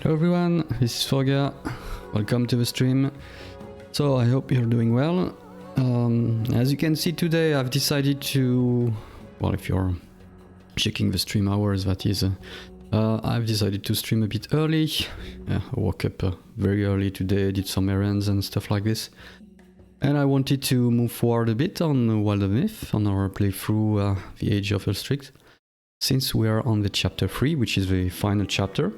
Hello everyone, this is Forga. Welcome to the stream. So I hope you're doing well. As you can see today, I've decided to, well, if you're checking the stream hours, that is, I've decided to stream a bit early. I woke up very early today, did some errands and stuff like this. And I wanted to move forward a bit on Wildermyth, on our playthrough The Age of Ulstryx, since we are on the chapter 3, which is the final chapter.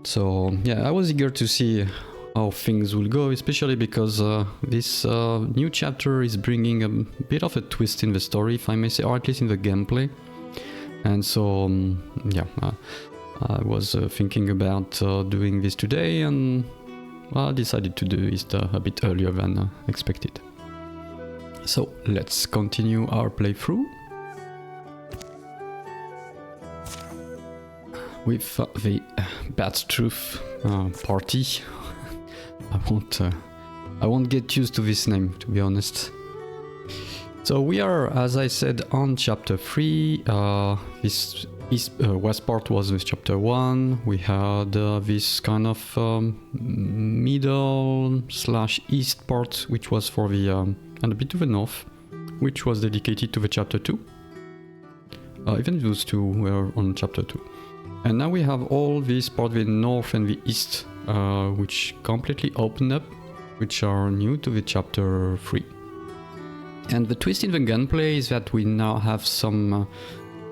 So yeah, I was eager to see how things will go, especially because this new chapter is bringing a bit of a twist in the story, if I may say, or at least in the gameplay. And so yeah, I was thinking about doing this today, and well, I decided to do it a bit earlier than expected. So let's continue our playthrough with the Bad Truth party. I won't get used to this name, to be honest. So we are, as I said, on chapter 3. This west part was with chapter 1. We had this kind of middle / east part, which was for the and a bit to the north, which was dedicated to the chapter 2. Even those two were on chapter 2. And now we have all this part, the north and the east, which completely opened up, which are new to the chapter 3. And the twist in the gunplay is that we now have some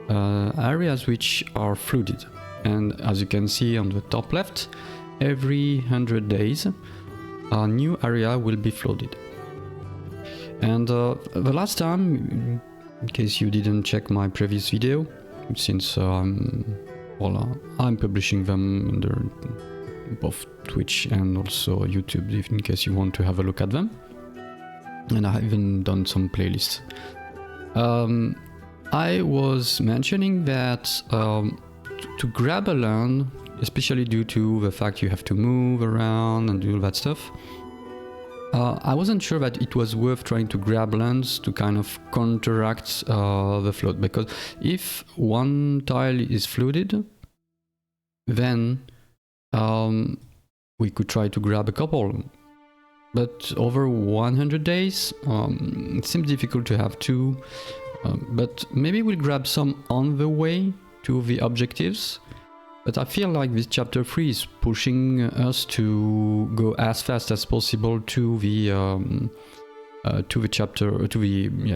areas which are flooded. And as you can see on the top left, every 100 days, a new area will be flooded. And the last time, in case you didn't check my previous video, since I'm publishing them under both Twitch and also YouTube, in case you want to have a look at them. And I have even done some playlists. I was mentioning that to grab a land, especially due to the fact you have to move around and do all that stuff, I wasn't sure that it was worth trying to grab lands to kind of counteract the flood, because if one tile is flooded, then we could try to grab a couple. But over 100 days, it seems difficult to have two. But maybe we'll grab some on the way to the objectives. But I feel like this chapter 3 is pushing us to go as fast as possible to the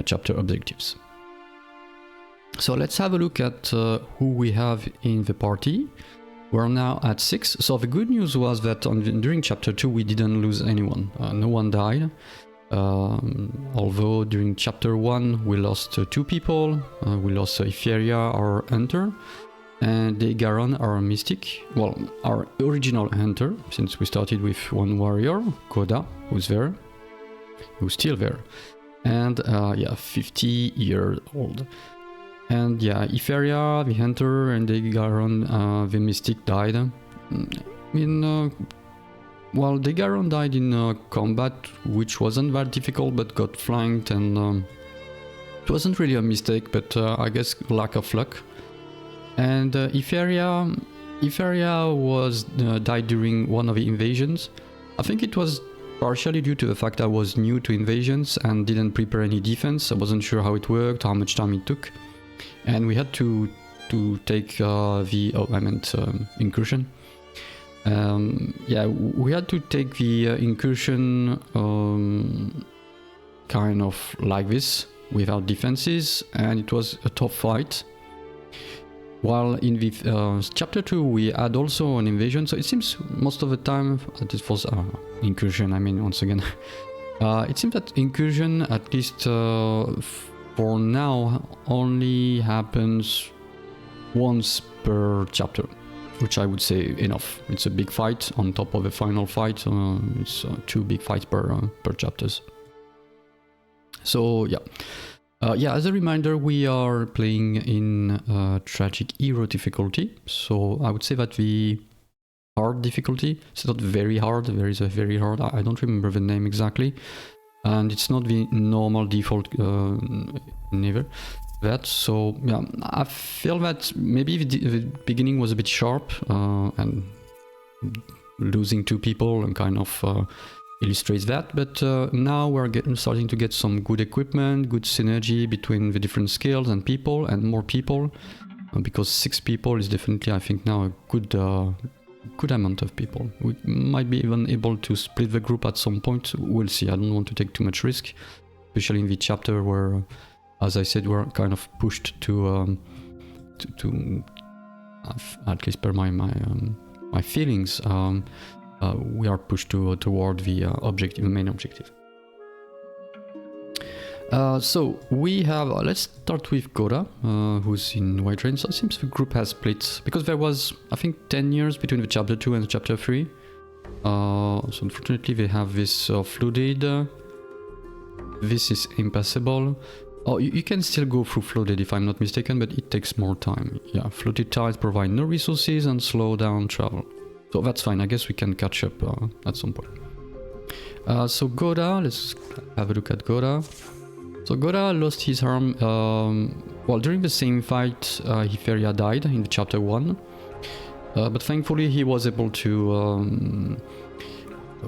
chapter objectives. So let's have a look at who we have in the party. We're now at 6. So the good news was that during chapter 2 we didn't lose anyone. No one died. Although during chapter 1 we lost 2 people. We lost Etheria, our hunter, and Degaron, our mystic. Well, our original hunter, since we started with one warrior, Koda, who's still there. And 50 years old. And yeah, Etheria, the hunter, and Degaron, the mystic, died. Degaron died in combat, which wasn't that difficult, but got flanked, and it wasn't really a mistake, but I guess lack of luck. And Etheria died during one of the invasions. I think it was partially due to the fact I was new to invasions and didn't prepare any defense. I wasn't sure how it worked, how much time it took. And we had to take incursion. We had to take the incursion kind of like this, without defenses, and it was a tough fight. While in the chapter 2 we had also an invasion, so it seems most of the time, this was incursion, once again, it seems that incursion, at least for now, only happens once per chapter, which I would say enough. It's a big fight on top of the final fight. It's 2 big fights per chapters. So yeah. As a reminder, we are playing in Tragic Hero difficulty. So I would say that the hard difficulty, it's not very hard, there is a very hard, I don't remember the name exactly. And it's not the normal default neither. So I feel that maybe the beginning was a bit sharp, and losing 2 people and kind of illustrates that. But now we're starting to get some good equipment, good synergy between the different skills and people, and more people, because 6 people is definitely, I think, now a good amount of people. We might be even able to split the group at some point. We'll see. I don't want to take too much risk, especially in the chapter where, as I said, we're kind of pushed to at least per my feelings, we are pushed toward the objective, the main objective. So we have, let's start with Goda, who's in White Rain. So it seems the group has split, because there was, I think, 10 years between the chapter 2 and the chapter 3. So unfortunately they have this flooded. This is impassable. Oh, you can still go through flooded if I'm not mistaken, but it takes more time. Yeah, flooded tiles provide no resources and slow down travel. So that's fine, I guess we can catch up at some point. So Goda, let's have a look at Goda. So Goda lost his arm, well, during the same fight, Hyperia died in the chapter 1. But thankfully he was able to,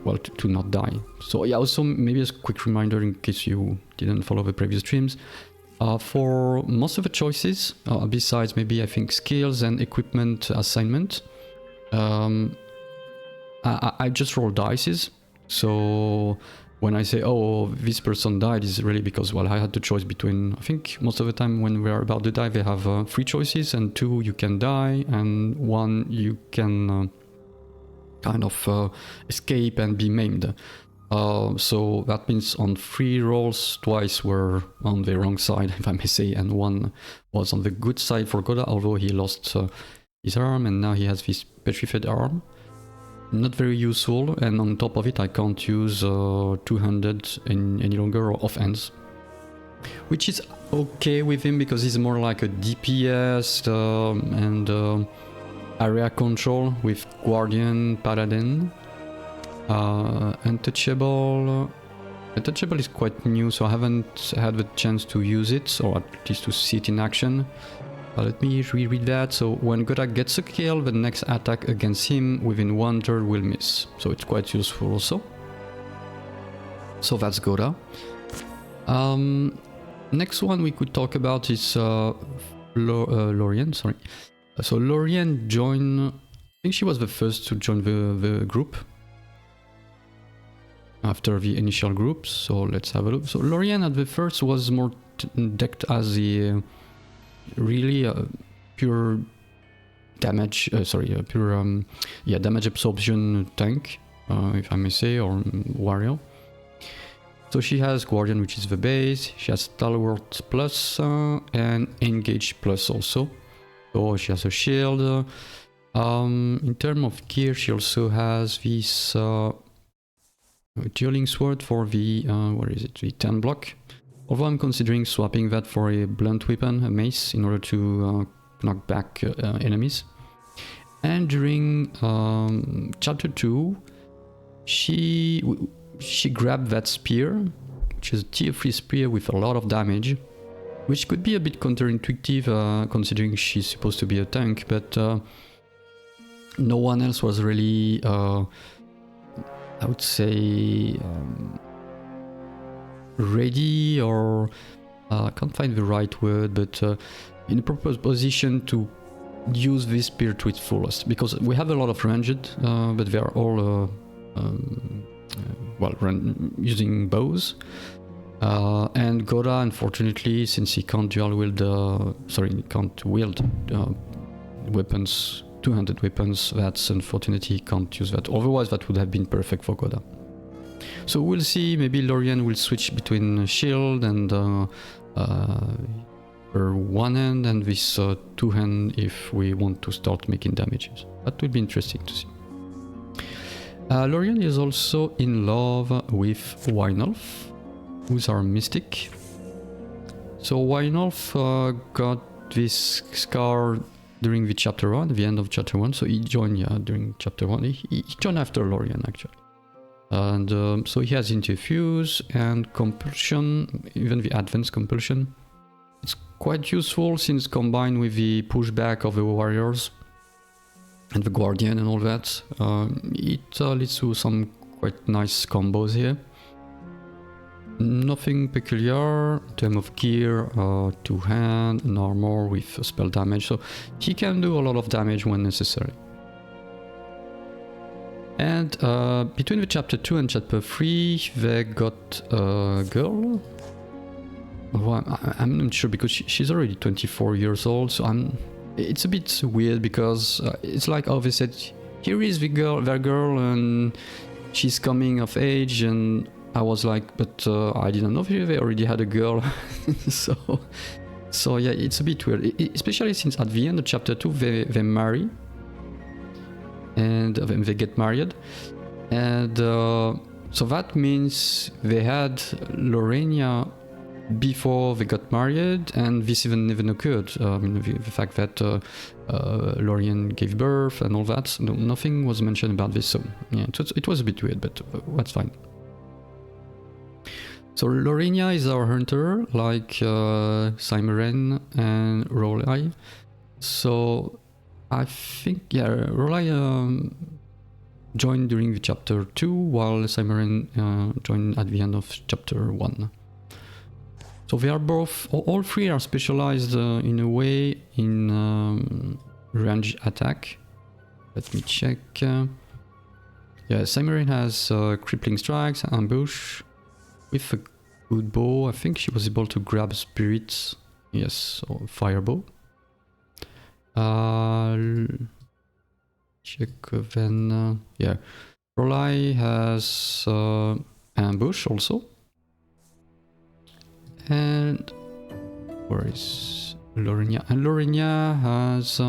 well, to not die. So yeah, also maybe a quick reminder in case you didn't follow the previous streams. For most of the choices, besides maybe I think skills and equipment assignment, I just roll dices. So when I say, oh, this person died, is really because, well, I had the choice between, I think most of the time when we're about to die, they have 3 choices, and 2 you can die, and 1 you can kind of escape and be maimed. So that means on 3 rolls, twice were on the wrong side, if I may say, and 1 was on the good side for Goda, although he lost his arm, and now he has this petrified arm. Not very useful, and on top of it I can't use two-handed any longer, or offhands, which is okay with him because he's more like a DPS and area control with Guardian, Paladin. Untouchable is quite new, so I haven't had the chance to use it, or at least to see it in action. Let me reread that. So when Goda gets a kill, the next attack against him within 1 turn will miss. So it's quite useful also. So that's Goda. Next one we could talk about is Lorien, sorry. So Lorien joined, I think she was the first to join the group after the initial groups. So let's have a look. So Lorien at the first was more decked as the really pure damage, damage absorption tank, if I may say, or warrior. So she has Guardian, which is the base. She has Stalwart plus and Engage plus also. So she has a shield. In terms of gear, she also has this dueling sword for the the 10 block. Although I'm considering swapping that for a blunt weapon, a mace, in order to knock back enemies. And during chapter 2, she grabbed that spear, which is a tier 3 spear with a lot of damage, which could be a bit counterintuitive considering she's supposed to be a tank, but no one else was really, I would say, ready, or I can't find the right word, but in a proper position to use this spear to its fullest, because we have a lot of ranged, but they are all using bows, and Goda, unfortunately, since he can't can't wield weapons, two-handed weapons, that's unfortunate, he can't use that. Otherwise that would have been perfect for Goda. So we'll see, maybe Lorien will switch between shield and her one hand and this two hand if we want to start making damages. That would be interesting to see. Lorien is also in love with Wynolf, who's our mystic. So Wynolf got this scar during the chapter 1, the end of chapter 1, so he joined during chapter 1. He joined after Lorien actually. And so he has interfuse and compulsion, even the advanced compulsion. It's quite useful since combined with the pushback of the warriors, and the Guardian and all that. It leads to some quite nice combos here. Nothing peculiar in terms of gear, two-hand, and armor with spell damage, so he can do a lot of damage when necessary. And between the chapter 2 and chapter 3, they got a girl. Well, I'm not sure because she's already 24 years old, so it's a bit weird because it's like, oh, they said, here is their girl, and she's coming of age, and I was like, but I didn't know they already had a girl. so yeah, it's a bit weird, especially since at the end of chapter 2 they marry, and they get married, and so that means they had Lorena before they got married, and this even occurred. The fact that Lorien gave birth and all that, nothing was mentioned about this, so yeah, it was a bit weird, but that's fine. So Lorena is our hunter, like Cymeren and Rolai. So I think, yeah, Rolai joined during the chapter 2, while Cymeren joined at the end of chapter 1. So they are both, all three are specialized in a way in range attack. Let me check. Yeah, Cymeren has crippling strikes, ambush. With a good bow, I think she was able to grab spirits. Yes, or firebow. Check then. Yeah, Rolai has ambush also. And where is Lorena? And Lorena has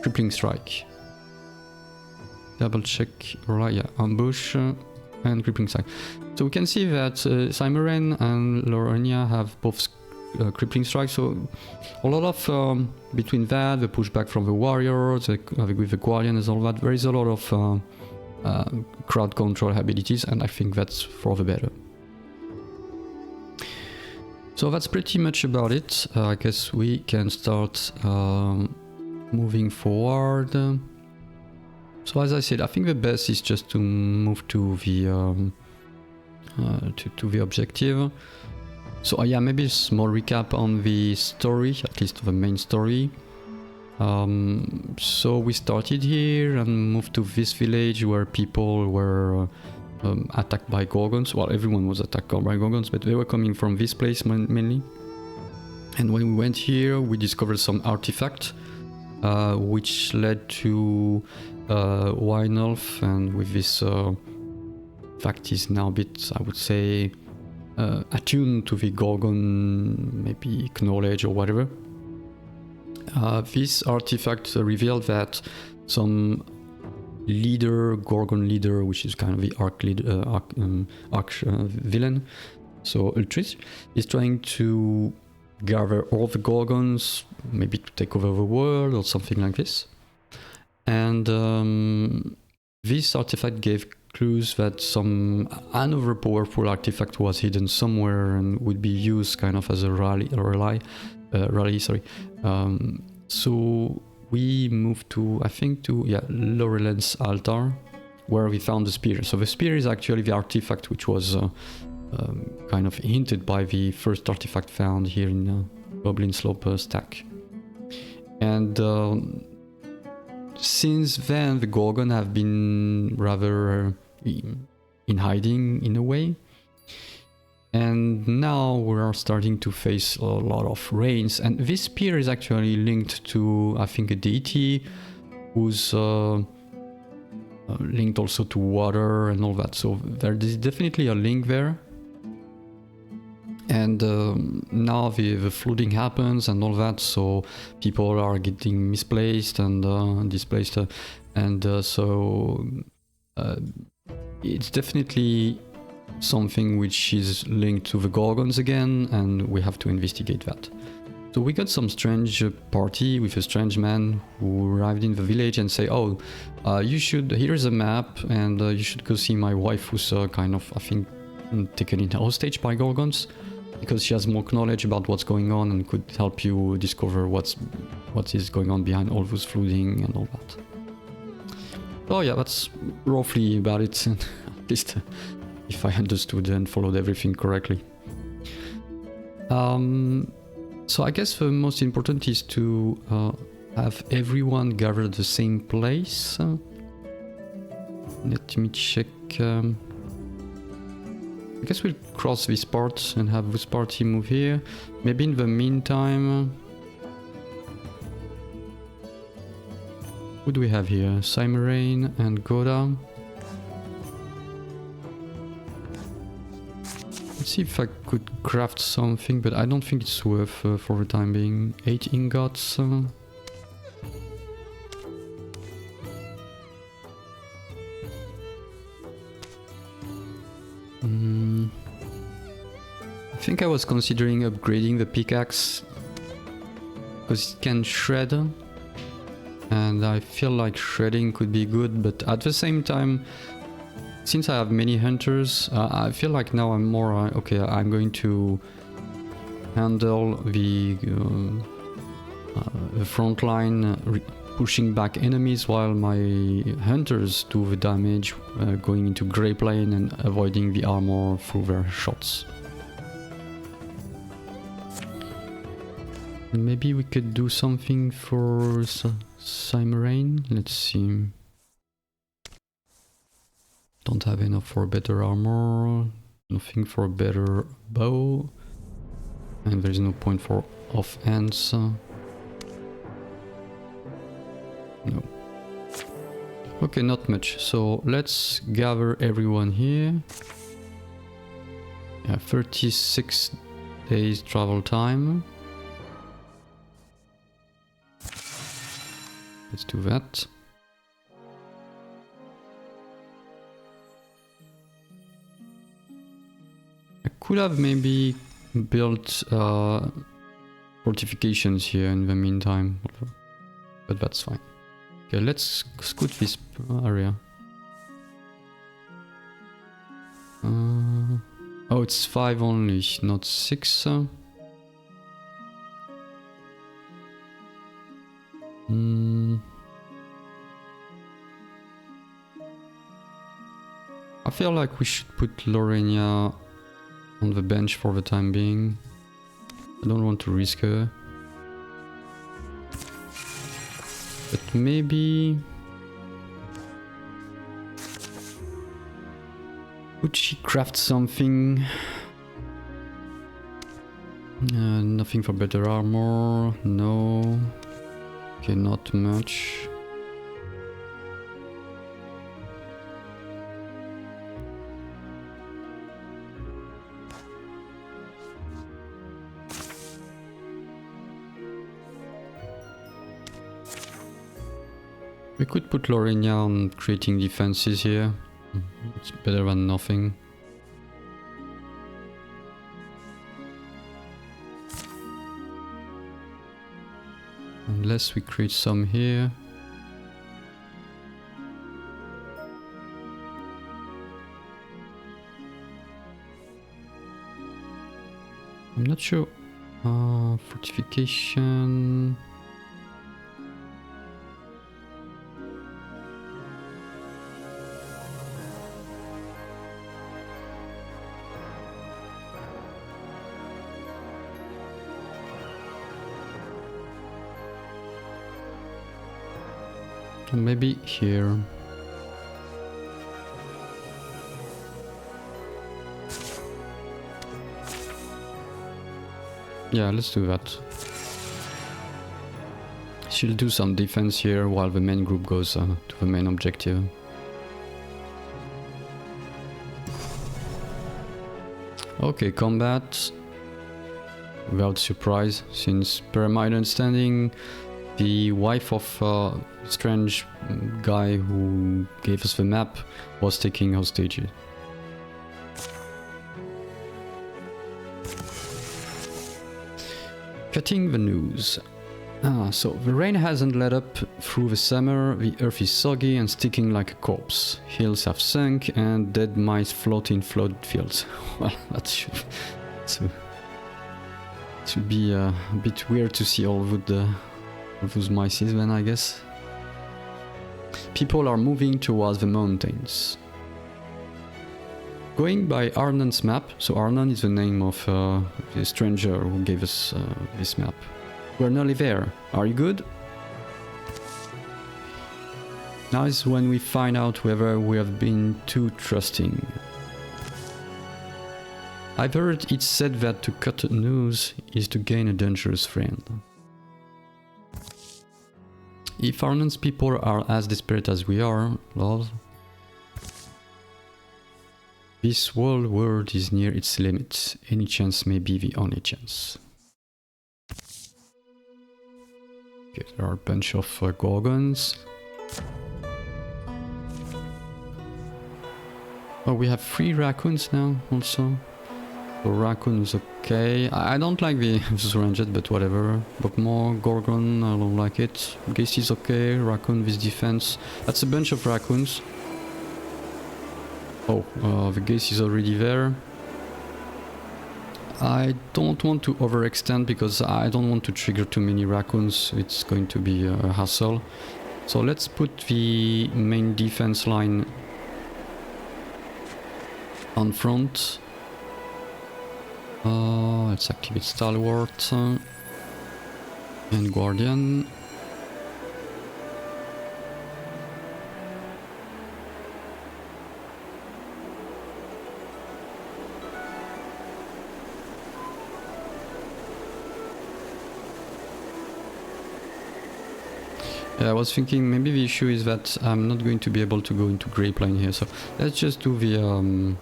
crippling strike. Double check Rolai. Yeah, ambush. And crippling strike. So we can see that Cymeren and Lorena have both crippling strike, so a lot of between that, the pushback from the warriors, with the guardian and all that, there is a lot of crowd control abilities, and I think that's for the better. So that's pretty much about it. I guess we can start moving forward. So as I said, I think the best is just to move to the objective. So yeah, maybe a small recap on the story, at least the main story. So we started here and moved to this village where people were attacked by gorgons. Well, everyone was attacked by gorgons, but they were coming from this place mainly. And when we went here, we discovered some artifact, which led to Wine Elf, and with this fact is now a bit, I would say, attuned to the Gorgon, maybe knowledge or whatever. This artifact revealed that some Gorgon leader, which is kind of the arch villain, so Ulstryx, is trying to gather all the Gorgons, maybe to take over the world or something like this. And this artifact gave clues that another powerful artifact was hidden somewhere and would be used kind of as a rally. So we moved to, I think, Laurelen's altar, where we found the spear. So the spear is actually the artifact which was kind of hinted by the first artifact found here in Goblin Slope stack. And since then, the Gorgon have been rather in hiding in a way. And now we are starting to face a lot of rains. And this spear is actually linked to, I think, a deity who's linked also to water and all that. So there is definitely a link there. And now the flooding happens and all that, so people are getting misplaced and displaced, and so it's definitely something which is linked to the Gorgons again, and we have to investigate that. So we got some strange party with a strange man who arrived in the village and say, oh, here's a map, and you should go see my wife who's kind of, I think, taken in hostage by Gorgons. because she has more knowledge about what's going on and could help you discover what is going on behind all those flooding and all that. Oh yeah, that's roughly about it, at least if I understood and followed everything correctly. So I guess the most important is to have everyone gather the same place. Let me check. I guess we'll cross this part and have this party move here. Maybe in the meantime... Who do we have here? Cymerain and Goda. Let's see if I could craft something, but I don't think it's worth for the time being. 8 ingots. I think I was considering upgrading the pickaxe because it can shred, and I feel like shredding could be good, but at the same time, since I have many hunters, I feel like now I'm more okay, I'm going to handle the front line, pushing back enemies while my hunters do the damage, going into grey plane and avoiding the armor through their shots. Maybe we could do something for Cymerain. Let's see. Don't have enough for better armor, nothing for a better bow, and there's no point for offhands. No. Okay, not much. So let's gather everyone here. Yeah, 36 days travel time. Let's do that. I could have maybe built fortifications here in the meantime, but that's fine. Okay, let's scoot this area. Oh, it's 5 only, not 6. I feel like we should put Lorena on the bench for the time being. I don't want to risk her. But maybe... Could she craft something? Nothing for better armor, no. Okay, not much. We could put Lorena on creating defenses here. It's better than nothing. Unless we create some here. I'm not sure. Fortification. Maybe here. Yeah, let's do that. She'll do some defense here while the main group goes to the main objective. Okay, combat. Without surprise, since per my understanding, the wife of a strange guy who gave us the map was taking hostages. Cutting the news. So the rain hasn't let up through the summer, the earth is soggy and sticking like a corpse. Hills have sunk and dead mice float in flooded fields. Well, that's It would be a bit weird to see all of those mice then, I guess. People are moving towards the mountains. Going by Arnon's map, so Arnon is the name of the stranger who gave us this map. We're nearly there. Are you good? Now is when we find out whether we have been too trusting. I've heard it said that to cut a noose is to gain a dangerous friend. If Arnon's people are as desperate as we are, love, this whole world is near its limits. Any chance may be the only chance. Okay, there are a bunch of gorgons. Oh, we have 3 raccoons now, also. So raccoon is okay. I don't like the ranged, but whatever. Bogmore, gorgon, I don't like it. Geist is okay. Raccoon with defense. That's a bunch of raccoons. Oh, the Geist is already there. I don't want to overextend because I don't want to trigger too many raccoons. It's going to be a hassle. So let's put the main defense line on front. Let's activate Stalwart and Guardian. Yeah, I was thinking maybe the issue is that I'm not going to be able to go into Grape Line here, so let's just do the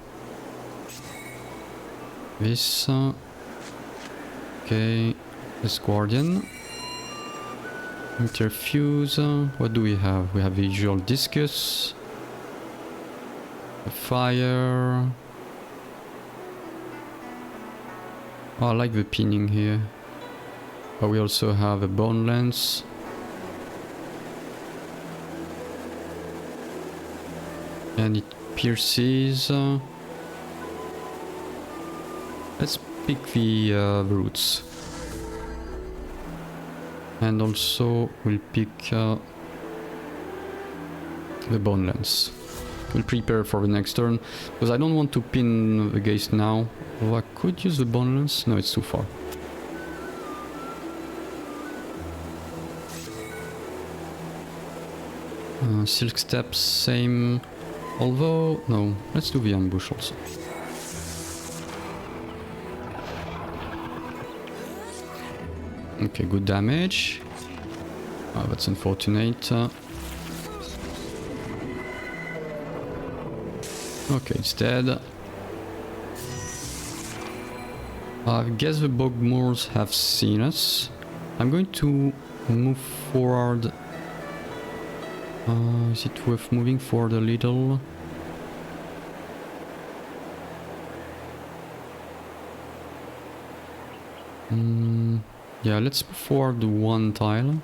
this. Okay, this Guardian. Interfuse. What do we have? We have Visual Discus. A fire. Oh, I like the pinning here. But we also have a Bone Lance. And it pierces. Let's pick the roots. And also we'll pick the Bone Lance. We'll prepare for the next turn, because I don't want to pin the Geist now. Oh, I could use the Bone Lance. No, it's too far. Silk Steps, same. Although, no, let's do the ambush also. Okay, good damage. Oh, that's unfortunate. Okay, it's dead. I guess the Bogmoors have seen us. I'm going to move forward. Is it worth moving forward a little? Yeah, let's move forward one tile.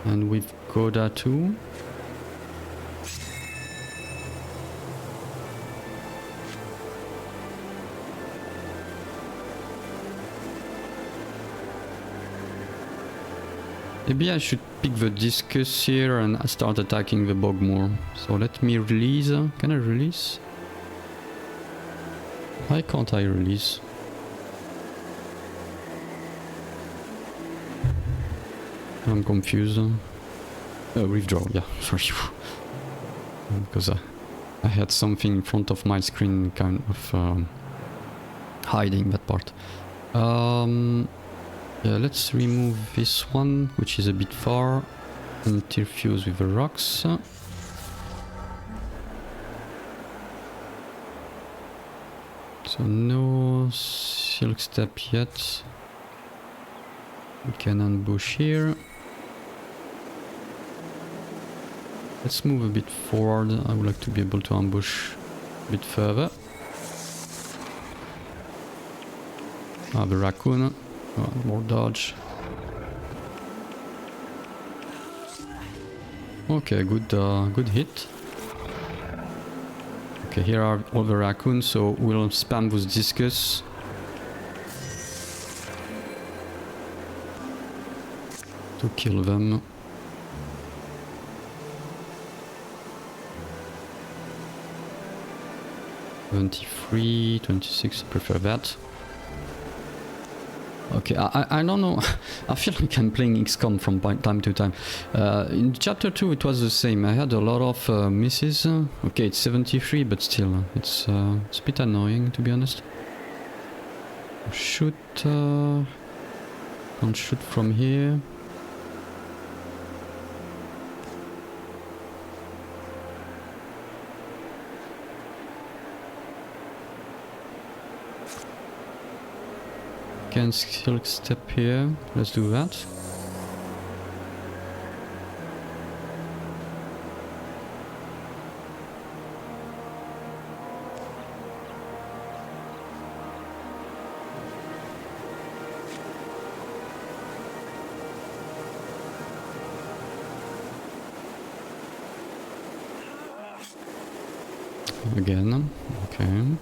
And with Goda too. Maybe I should pick the Discus here and start attacking the Bogmoor. So let me release. Can I release? Why can't I release? I'm confused. Withdraw, yeah, sorry. Because I had something in front of my screen kind of hiding that part. Yeah, let's remove this one, which is a bit far. Interfuse with the rocks. So no Silk Step yet. We can ambush here. Let's move a bit forward. I would like to be able to ambush a bit further. Ah, the raccoon. Oh, more dodge. Okay, good hit. Okay, here are all the raccoons, so we'll spam those discus. To kill them. $23, $26, I prefer that. Okay, I don't know. I feel like I'm playing XCOM from time to time. In chapter 2 it was the same. I had a lot of misses. Okay, it's 73, but still, it's a bit annoying, to be honest. Shoot... can't shoot from here. Can still step here. Let's do that. Again, okay.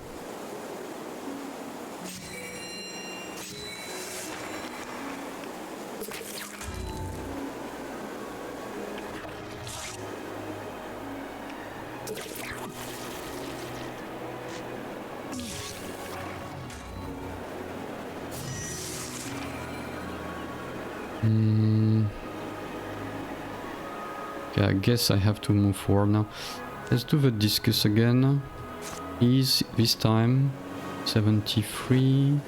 Okay, I guess I have to move forward now. Let's do the discus again. Ease this time. 73.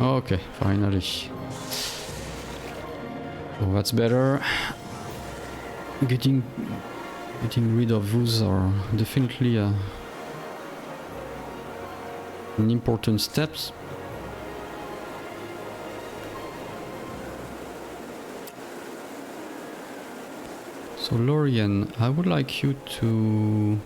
Okay, finally. Oh, that's better. Getting rid of those are definitely an important steps. So Lorien, I would like you to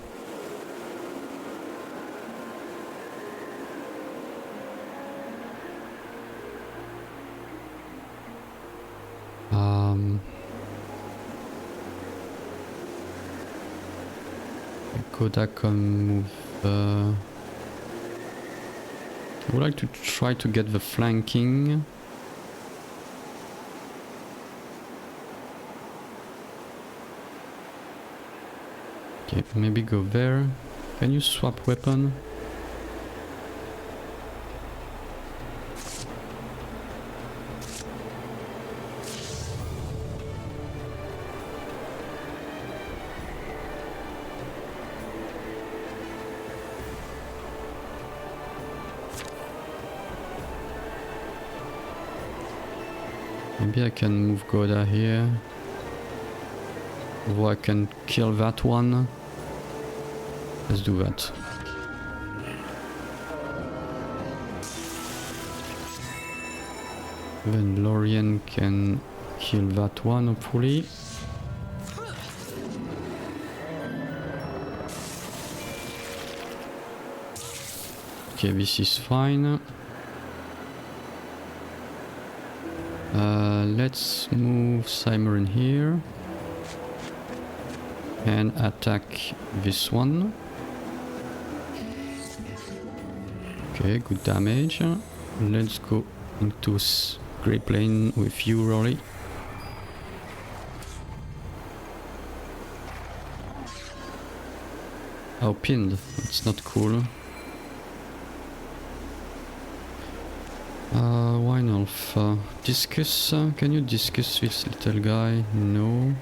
Koda can move. I would like to try to get the flanking. Okay, maybe go there. Can you swap weapon? Maybe I can move Goda here. Or I can kill that one. Let's do that. Then Lorien can kill that one, hopefully. Okay, this is fine. Let's move Simon here and attack this one. Okay, good damage. Let's go into Grey Plane with you, Rory. Oh, pinned. That's not cool. Wynolf, discuss. Can you discuss this little guy? No.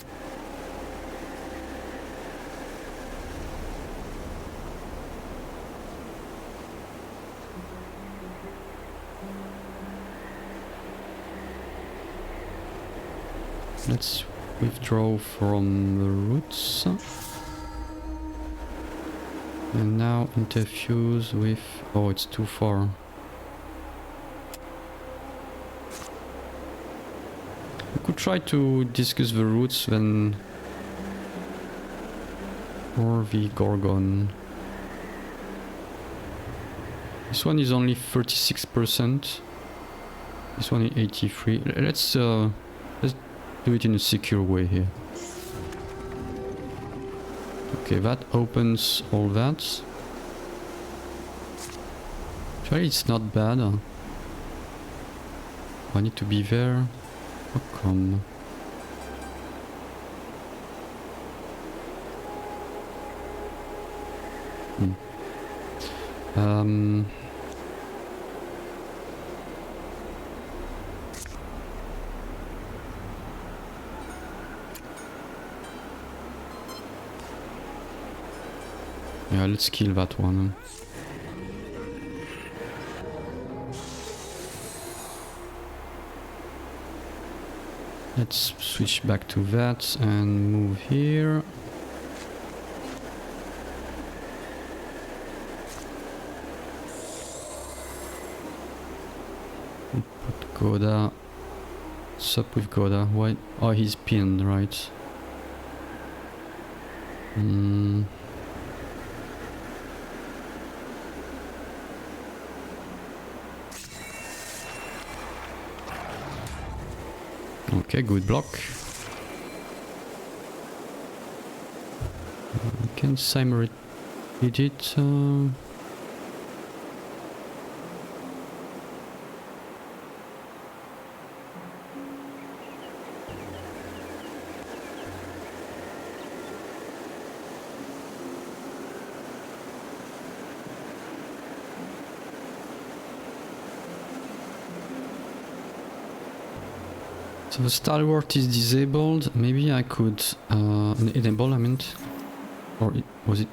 Let's withdraw from the roots. And now interfuse with... Oh, it's too far. We could try to discuss the roots then... Or the Gorgon. This one is only 36%. This one is 83%. Let's do it in a secure way here. Okay, that opens all that. Actually, it's not bad. I need to be there. How come? Yeah, let's kill that one. Let's switch back to that and move here. Put Goda. What's up with Goda? Why? Oh, he's pinned, right? Okay, good block. Can Simmer hit it? So the stalwart is disabled. Maybe I could enable, I meant. Or was it?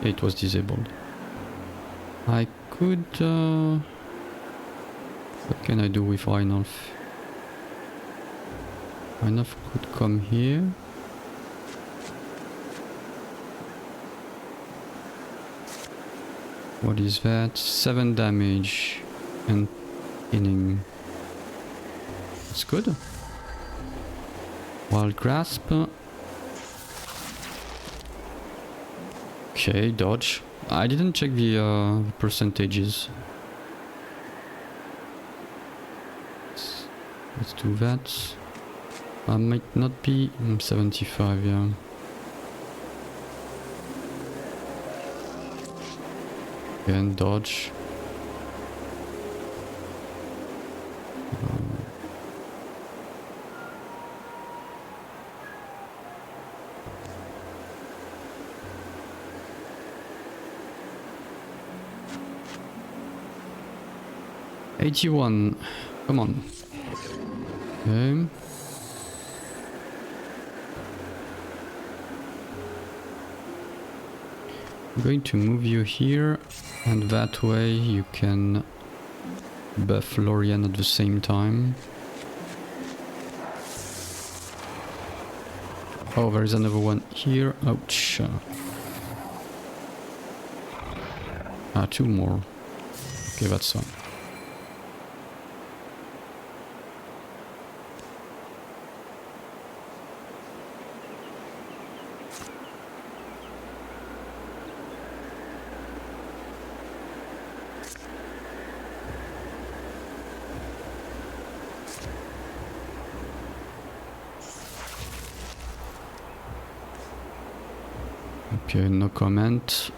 It was disabled. I could... what can I do with Einolf? Einolf could come here. What is that? 7 damage. And inning. That's good. Wild grasp. Okay, dodge. I didn't check the percentages. Let's do that. I might not be 75, yeah. Again, dodge. 81. Come on. Okay. I'm going to move you here, and that way you can buff Lorien at the same time. Oh, there is another one here. Ouch. Two more. Okay, that's fine. Okay, no comment.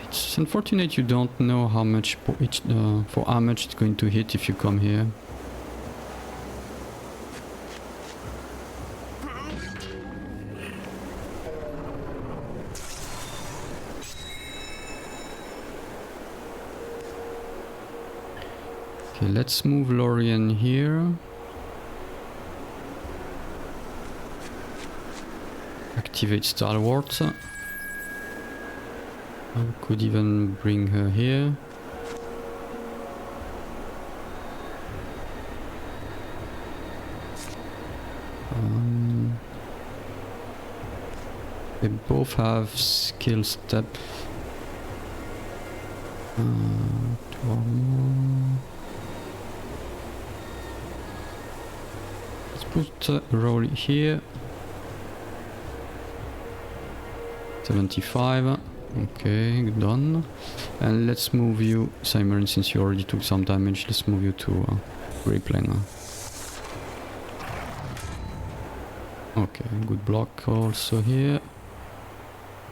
It's unfortunate you don't know how much for how much it's going to hit if you come here. Okay, let's move Lorien here. Activate Stalwart. I could even bring her here. They both have skill step. 2 or more. put a roll here. 75. Okay, done. And let's move you, Simon, since you already took some damage, let's move you to grappling. Okay, good block also here.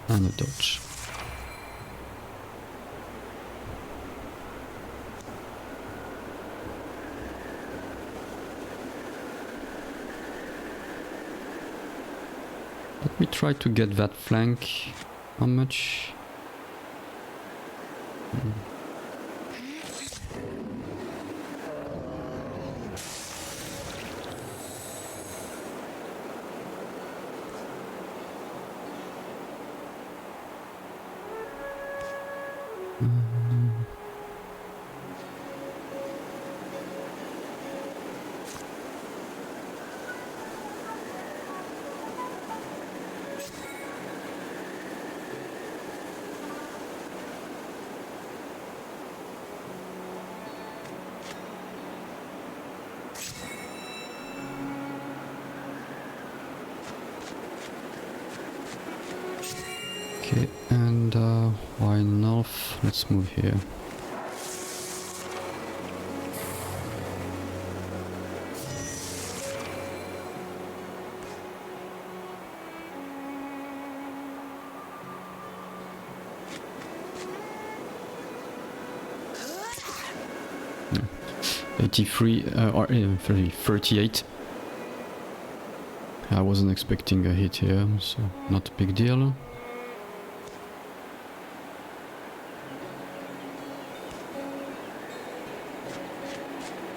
And a dodge. Let me try to get that flank. How much? Okay, and why north? Let's move here. Yeah. 83 or 38. I wasn't expecting a hit here, so not a big deal.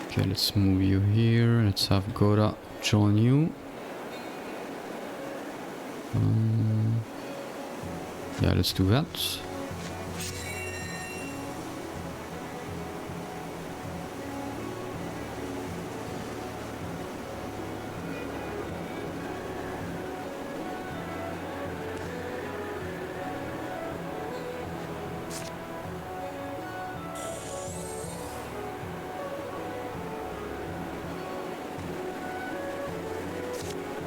Okay, let's move you here. Let's have Gora join you. Yeah, let's do that.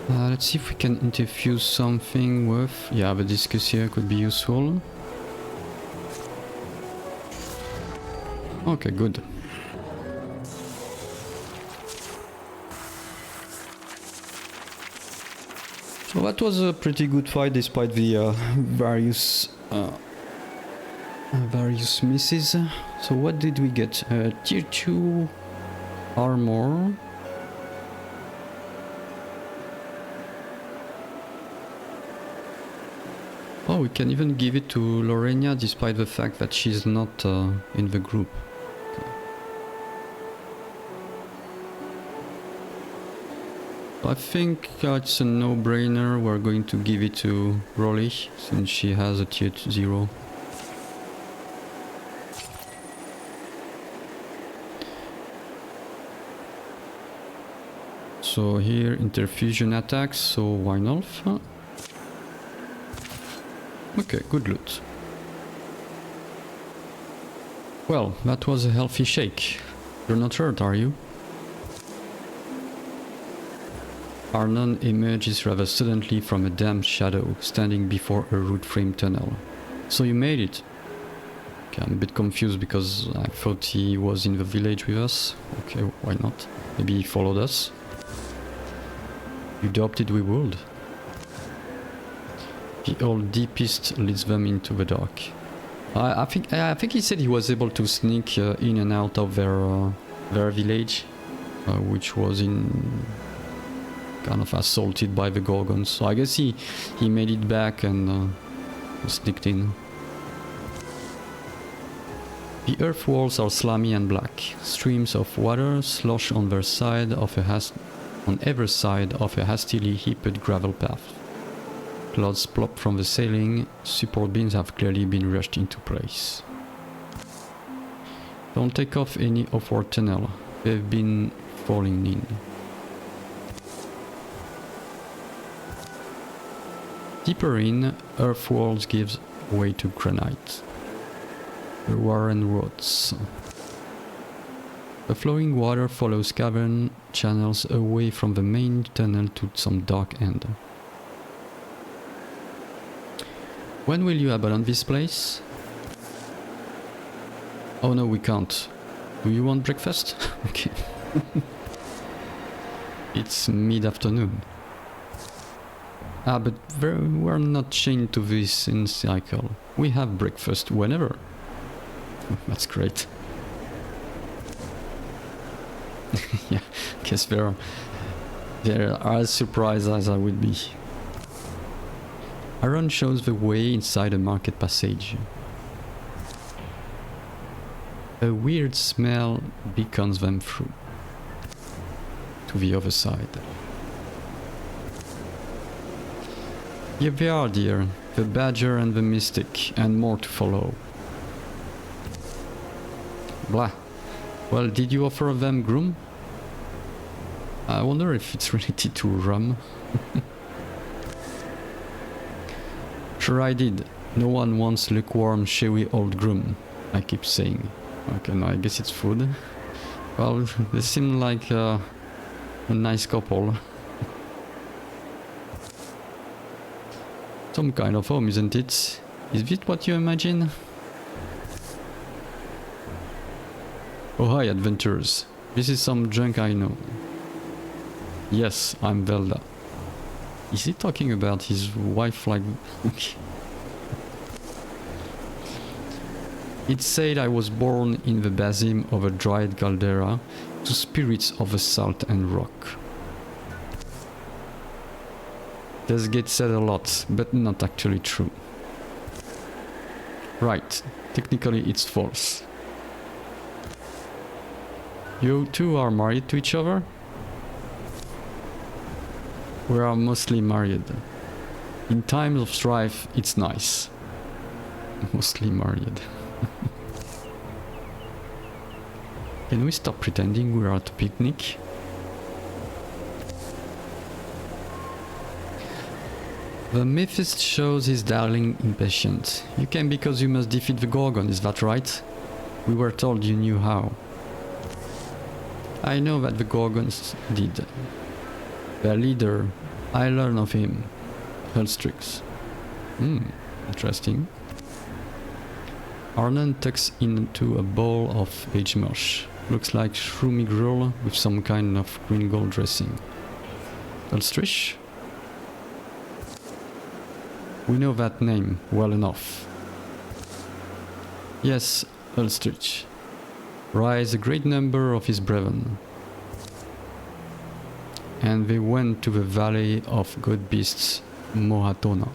Let's see if we can interfuse something with... Yeah, the discus here could be useful. Okay, good. So that was a pretty good fight despite the various misses. So what did we get? Tier 2 armor. Oh, we can even give it to Lorena despite the fact that she's not in the group. Okay. I think it's a no-brainer. We're going to give it to Rolly since she has a tier 0. So here interfusion attacks, so why not? Okay, good loot. Well, that was a healthy shake. You're not hurt, are you? Arnon emerges rather suddenly from a damp shadow, standing before a wood-framed tunnel. So you made it. Okay, I'm a bit confused because I thought he was in the village with us. Okay, why not? Maybe he followed us. You adopted we would. The old deepest leads them into the dark. I think he said he was able to sneak in and out of their village, which was in kind of assaulted by the Gorgons. So I guess he made it back and sneaked in. The earth walls are slimy and black. Streams of water slosh on their side of on every side of a hastily heaped gravel path. Clouds plop from the ceiling. Support beams have clearly been rushed into place. Don't take off any of our tunnel. They've been falling in. Deeper in, earth walls gives way to granite. The Warren Roads. The flowing water follows cavern channels away from the main tunnel to some dark end. When will you abandon this place? Oh no, we can't. Do you want breakfast? Okay. It's mid-afternoon. Ah, but we're not chained to this in cycle. We have breakfast whenever. That's great. Yeah, guess they're as surprised as I would be. Aaron shows the way inside a market passage. A weird smell beckons them through to the other side. Here they are, dear. The badger and the mystic, and more to follow. Blah. Well, did you offer them groom? I wonder if it's related to rum. Sure I did. No one wants lukewarm, shawy old groom, I keep saying. Okay, no, I guess it's food. Well, they seem like a nice couple. Some kind of home, isn't it? Is it what you imagine? Oh hi, adventurers. This is some junk I know. Yes, I'm Velda. Is he talking about his wife like... It said I was born in the basin of a dried caldera to spirits of the salt and rock. This gets said a lot, but not actually true. Right, technically it's false. You two are married to each other? We are mostly married. In times of strife, it's nice. Mostly married. Can we stop pretending we're at a picnic? The mythist shows his darling impatient. You came because you must defeat the Gorgon, is that right? We were told you knew how. I know that the Gorgons did. Their leader, I learned of him, Ulstryx. Interesting. Arnon tucks into a bowl of beige mush. Looks like shroomy gruel with some kind of green gold dressing. Ulstryx? We know that name well enough. Yes, Ulstryx. Rise a great number of his brethren. And they went to the valley of god beasts, Mohatona.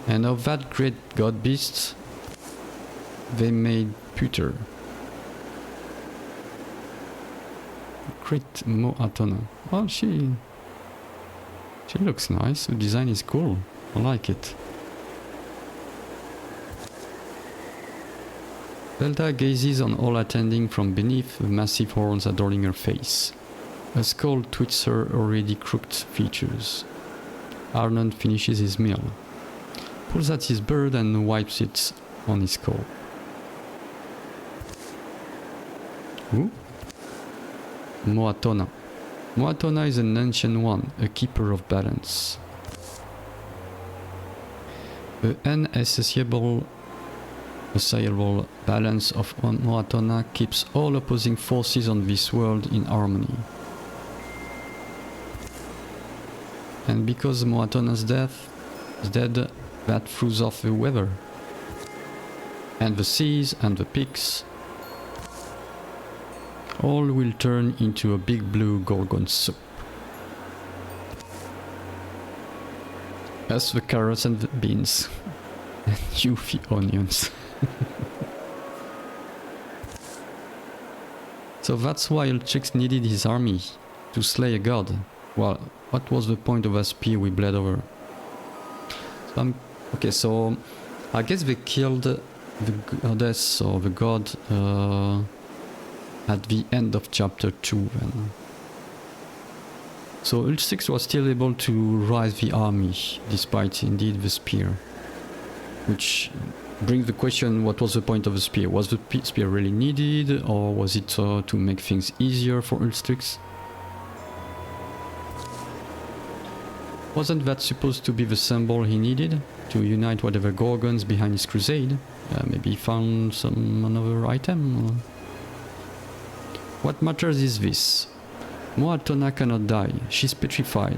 And of that great god beast, they made pewter. Great Mohatona. Well, she looks nice. The design is cool. I like it. Velda gazes on all attending from beneath the massive horns adorning her face. A skull twits her already crooked features. Arnon finishes his meal, pulls at his bird and wipes it on his skull. Who? Mohatona. Mohatona is an ancient one, a keeper of balance. The unassailable balance of Mohatona keeps all opposing forces on this world in harmony. And because Mohatona's death is dead, that throws off the weather. And the seas and the peaks. All will turn into a big blue Gorgon soup. As the carrots and the beans. And you the onions. So that's why Ulstryx needed his army, to slay a god. Well, what was the point of a spear we bled over? Okay, so I guess they killed the goddess or the god at the end of chapter 2 then. So Ulstryx was still able to rise the army, despite indeed the spear. which brings the question, what was the point of the spear? Was the spear really needed, or was it to make things easier for Ulstryx? Wasn't that supposed to be the symbol he needed to unite whatever Gorgons behind his crusade? Maybe he found another item? Or... What matters is this. Moatona cannot die, she's petrified.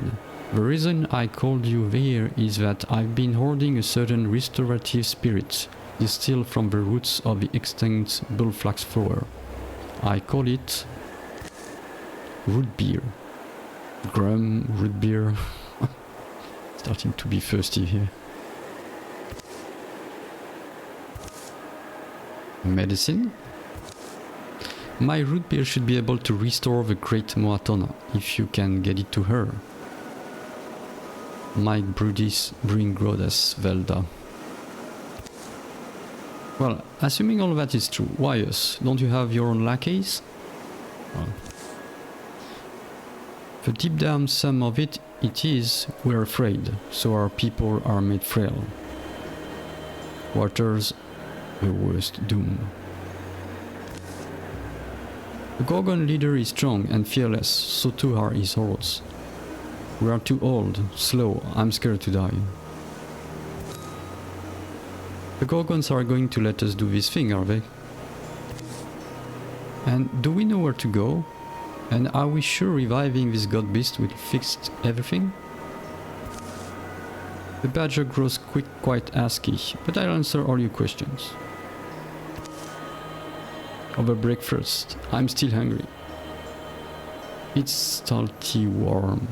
The reason I called you here is that I've been hoarding a certain restorative spirit, distilled from the roots of the extinct bullflax flower. I call it... root beer. Grum, root beer... Starting to be thirsty here. Medicine? My root beer should be able to restore the great Moatona, if you can get it to her. My brewing goddess, Velda. Well, assuming all that is true, why us? Don't you have your own lackeys? Well, the deep down sum of it is, we're afraid, so our people are made frail. Water's the worst doom. The Gorgon leader is strong and fearless, so too are his hordes. We are too old, slow, I'm scared to die. The Gorgons are going to let us do this thing, are they? And do we know where to go? And are we sure reviving this god beast will fix everything? The badger grows quite asky, but I'll answer all your questions. Over breakfast, I'm still hungry. It's salty warm.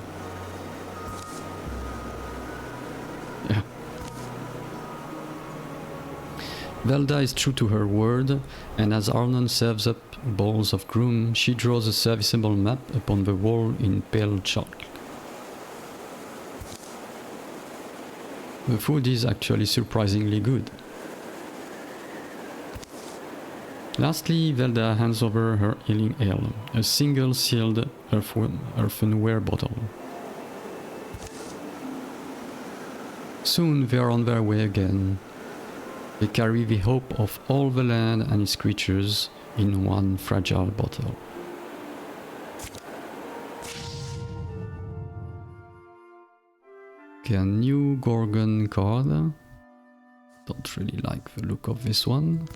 Yeah. Velda is true to her word, and as Arnon serves up bowls of groom, she draws a serviceable map upon the wall in pale chalk. The food is actually surprisingly good. Lastly, Velda hands over her healing ale, a single sealed earthenware bottle. Soon they are on their way again. They carry the hope of all the land and its creatures in one fragile bottle. Okay, a new Gorgon card. Don't really like the look of this one.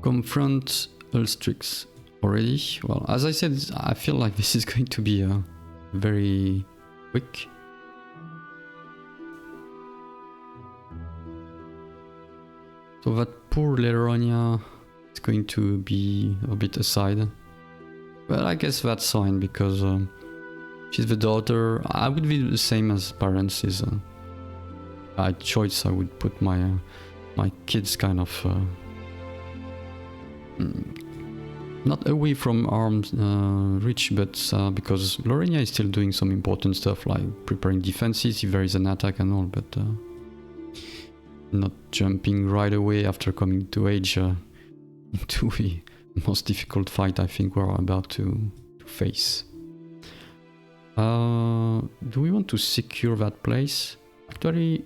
Confront Ulstryx. Already? Well, as I said, I feel like this is going to be very quick. So that poor Leronia is going to be a bit aside. But I guess that's fine because she's the daughter. I would be the same as parents. Is by choice I would put my kids kind of not away from arm's reach, but because Lorena is still doing some important stuff like preparing defenses if there is an attack and all, but not jumping right away after coming to age into the most difficult fight I think we're about to face. Do we want to secure that place? Actually,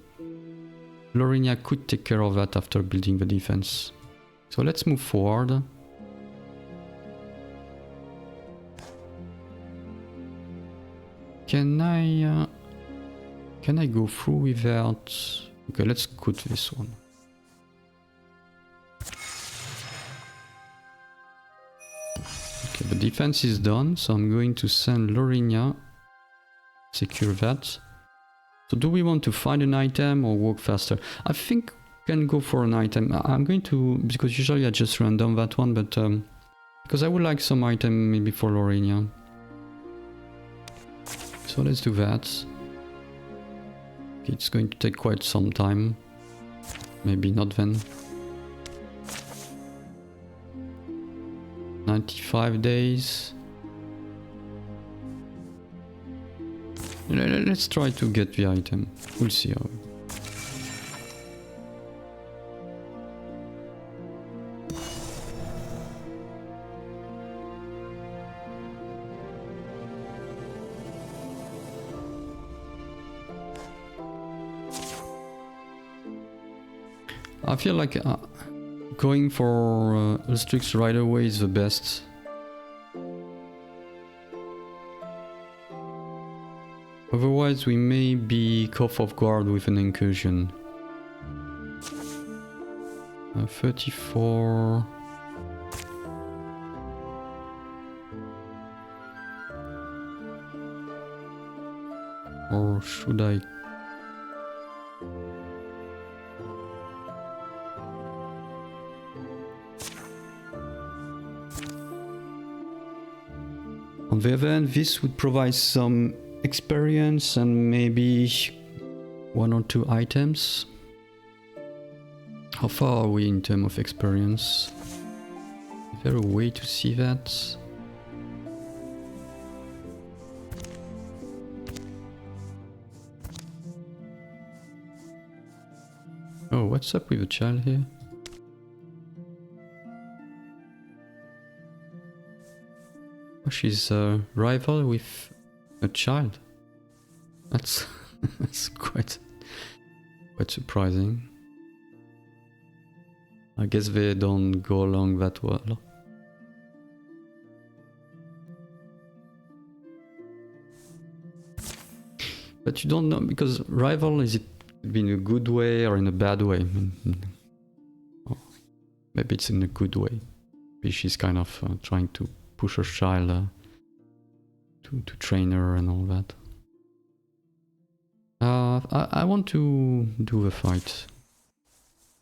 Lorena could take care of that after building the defense. So let's move forward. Can I go through without... Okay, let's cut this one. Okay, the defense is done, so I'm going to send Lorena. Secure that. So do we want to find an item or walk faster? I think we can go for an item. I'm going to... because usually I just random that one, but... because I would like some item maybe for Lorena. So let's do that. It's going to take quite some time. Maybe not then. 95 days. Let's try to get the item. We'll see how. I feel like going for Ulstryx right away is the best. Otherwise we may be caught off guard with an incursion. 34... Or should I... On the other hand, this would provide some experience and maybe 1 or 2 items. How far are we in terms of experience? Is there a way to see that? Oh, what's up with the child here? Oh, she's a rival with a child. That's that's quite surprising. I guess they don't go along that well. But you don't know, because rival, is it in a good way or in a bad way? Oh, maybe it's in a good way. Maybe she's kind of trying to push her child to train her and all that. I want to do a fight.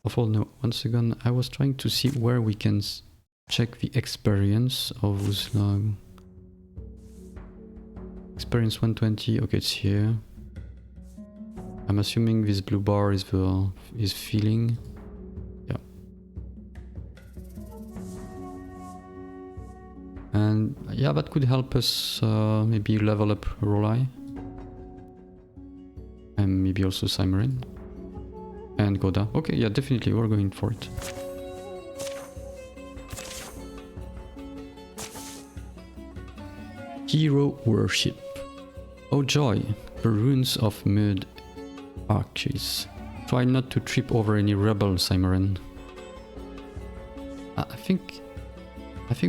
Although no, once again, I was trying to see where we can check the experience of Uzla. Experience 120. Okay, it's here. I'm assuming this blue bar is feeling. Yeah. And yeah, that could help us maybe level up Rolai. And maybe also Cymarin. And Goda. Okay, yeah, definitely, we're going for it. Hero worship. Oh joy, the runes of mud arches. Try not to trip over any rebel, Cymarin. I think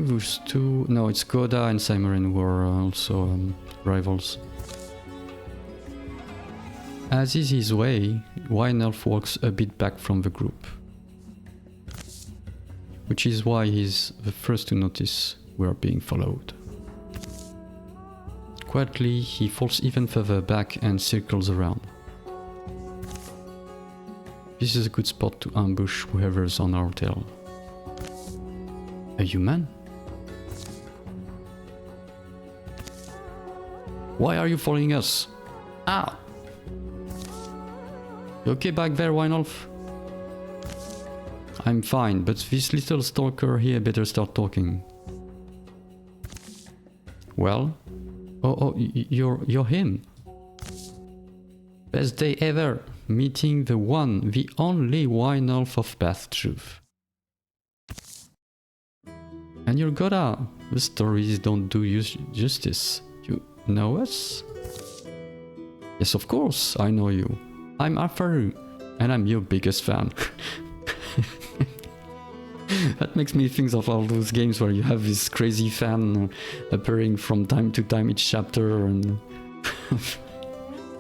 those two... No, it's Goda and Cymarin who are also rivals. As is his way, Wynelf walks a bit back from the group. Which is why he's the first to notice we are being followed. Quietly, he falls even further back and circles around. This is a good spot to ambush whoever's on our tail. A human? Why are you following us? Ah! You okay back there, Wynelf? I'm fine, but this little stalker here better start talking. Well? Oh, you're him. Best day ever, meeting the one, the only Wynelf of Path Truth. And you're Goda. The stories don't do you justice. You know us? Yes, of course, I know you. I'm Afaru, and I'm your biggest fan. That makes me think of all those games where you have this crazy fan appearing from time to time each chapter, and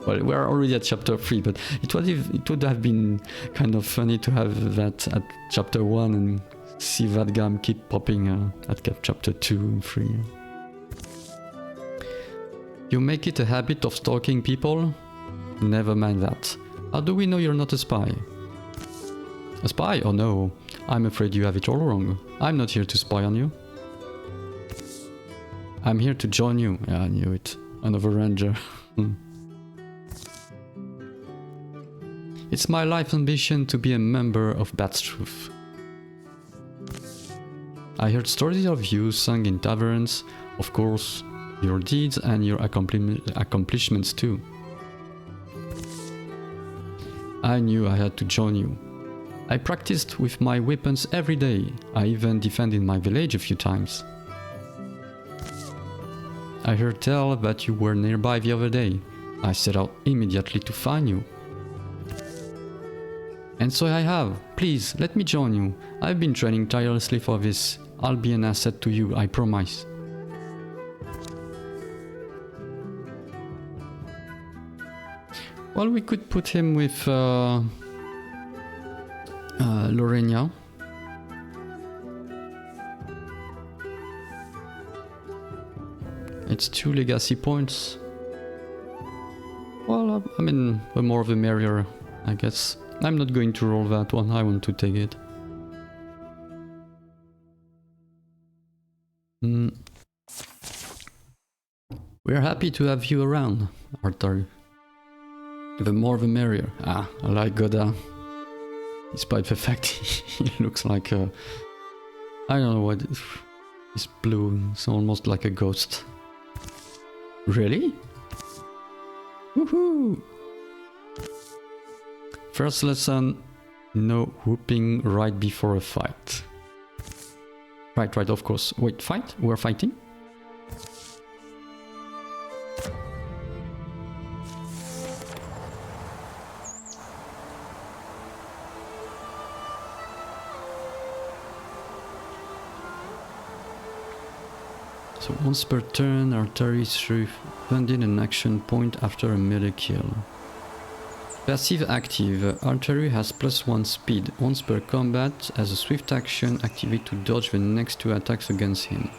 well, we're already at chapter 3, but it would have been kind of funny to have that at chapter 1 and see that game keep popping at chapter 2 and 3. You make it a habit of stalking people? Never mind that. How do we know you're not a spy? A spy? Oh no, I'm afraid you have it all wrong. I'm not here to spy on you. I'm here to join you. Yeah, I knew it. Another ranger. It's my life ambition to be a member of Path Truth. I heard stories of you sung in taverns, of course, your deeds and your accomplishments too. I knew I had to join you. I practiced with my weapons every day. I even defended my village a few times. I heard tell that you were nearby the other day. I set out immediately to find you. And so I have. Please, let me join you. I've been training tirelessly for this. I'll be an asset to you, I promise. Well, we could put him with Lorena. It's 2 legacy points. Well, I mean, the more the merrier, I guess. I'm not going to roll that one, I want to take it. We're happy to have you around, Arthur. The more the merrier. Ah, I like Goda. Despite the fact he looks like a... I don't know what... He's blue, it's almost like a ghost. Really? Woohoo! First lesson, no whooping right before a fight. Right, of course. Wait, fight? We're fighting? So once per turn, artillery is refunded an action point after a melee kill. Passive active. Artillery has +1 speed. Once per combat, as a swift action, activate to dodge the next 2 attacks against him.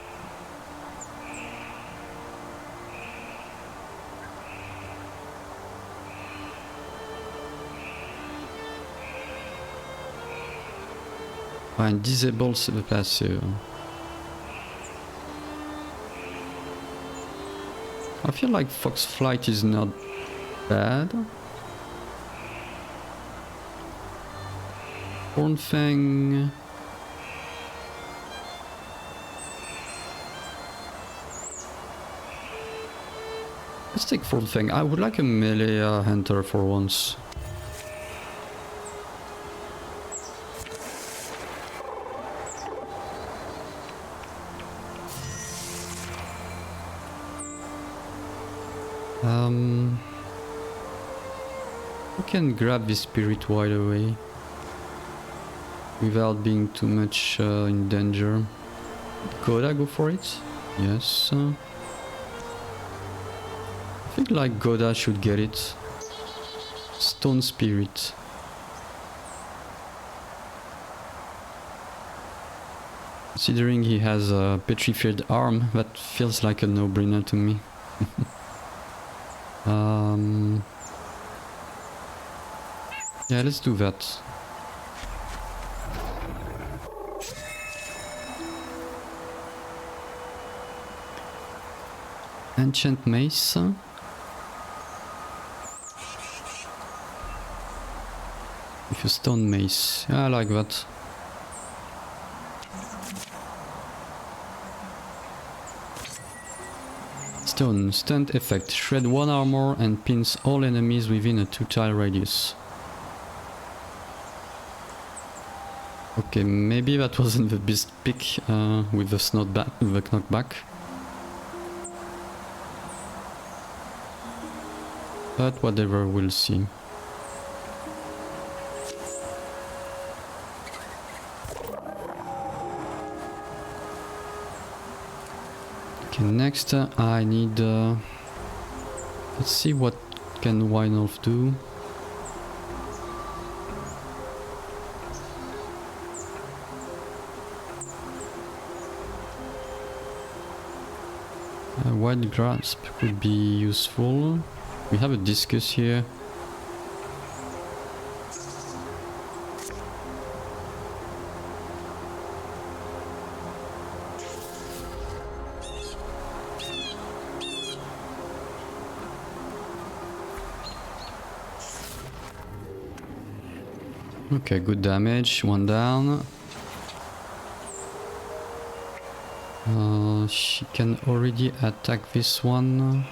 And disables the passive. I feel like Fox Flight is not bad. Hornfang. Let's take Hornfang. I would like a melee hunter for once. We can grab this spirit wide away without being too much in danger. Goda, go for it? Yes. I think like Goda should get it. Stone Spirit. Considering he has a petrified arm, that feels like a no-brainer to me. Yeah, let's do that. Ancient Mace. With a stone mace. Yeah, I like that. Stone. Stunt effect. Shred 1 armor and pins all enemies within a 2-tile radius. Okay, maybe that wasn't the best pick with the knockback. But whatever, we'll see. Okay, next I need... let's see what can Wynolf do. Wide grasp could be useful. We have a discus here. Okay, good damage, 1 down. She can already attack this one.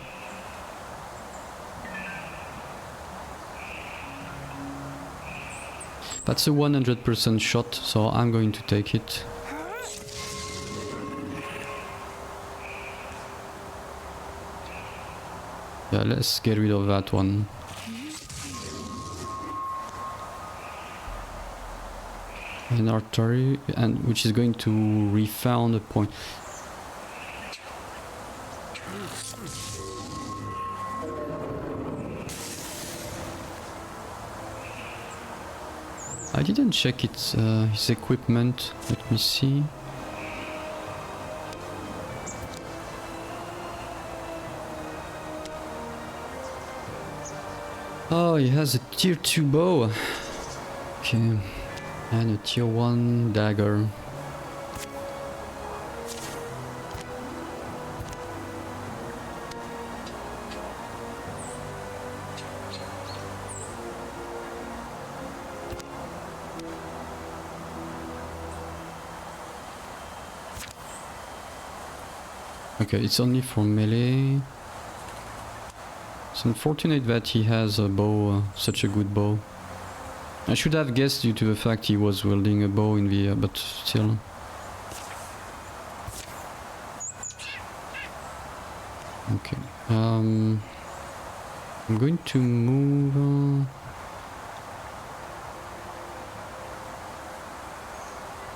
That's a 100% shot, so I'm going to take it. Yeah, let's get rid of that one. an artery, and which is going to refound a point. I didn't check his equipment. Let me see. Oh, he has a tier 2 bow. Okay. And a tier 1 dagger. Okay, it's only for melee. It's unfortunate that he has a bow, such a good bow. I should have guessed due to the fact he was wielding a bow in the air, but still. Okay. I'm going to move...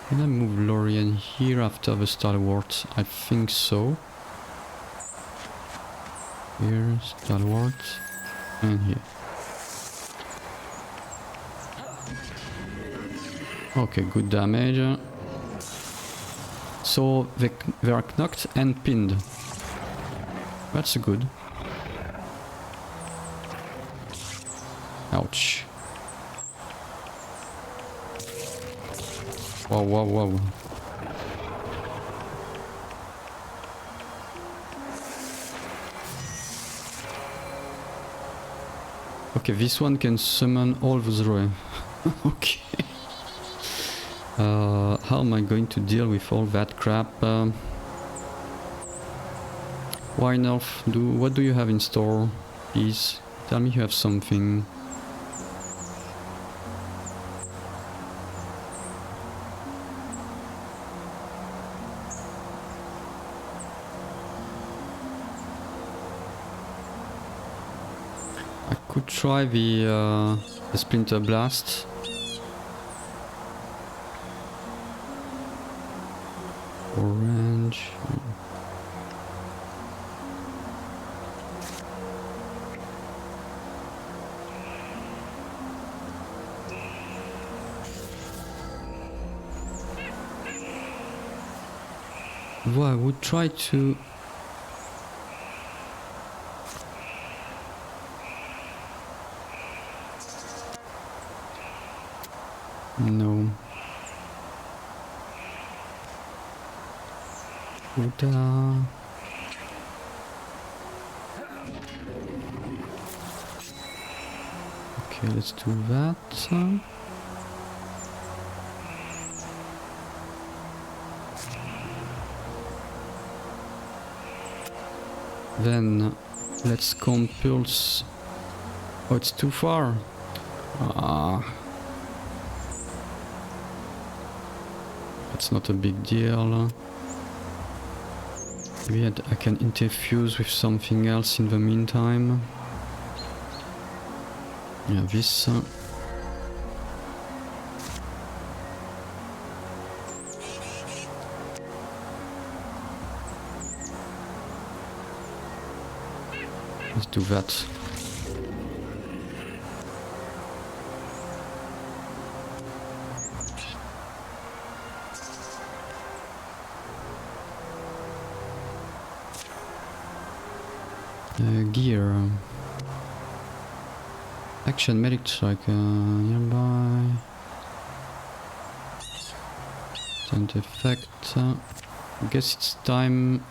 Can I move Lorien here after the stalwart? I think so. Here, stalwart, and here. Okay, good damage. So they are knocked and pinned. That's good. Ouch. Wow, wow, wow. Okay, this one can summon all those royal. Okay. How am I going to deal with all that crap? Wynelf, what do you have in store? Please tell me you have something. I could try the Splinter Blast. Orange. Well, I would try to... No. Uda. Okay, let's do that. Then let's compulse. Oh, it's too far. Ah. That's not a big deal. Maybe I can interfuse with something else in the meantime. Yeah, this. Let's do that. Gear. Action medic strike nearby. Tent effect. I guess it's time.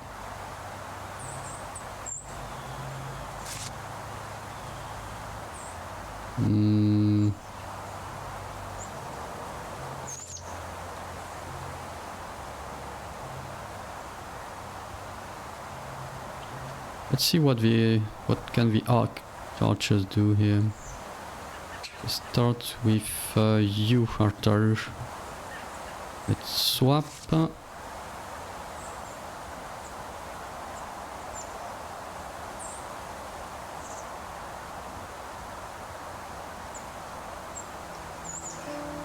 Let's see what can the archers do here. Start with you, archer. Let's swap.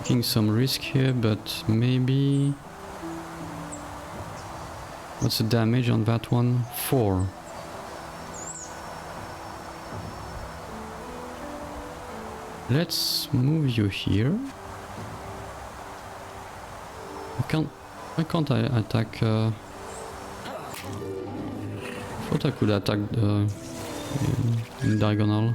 Taking some risk here, but maybe... What's the damage on that one? 4. Let's move you here. Why can't I attack? Thought I could attack in diagonal.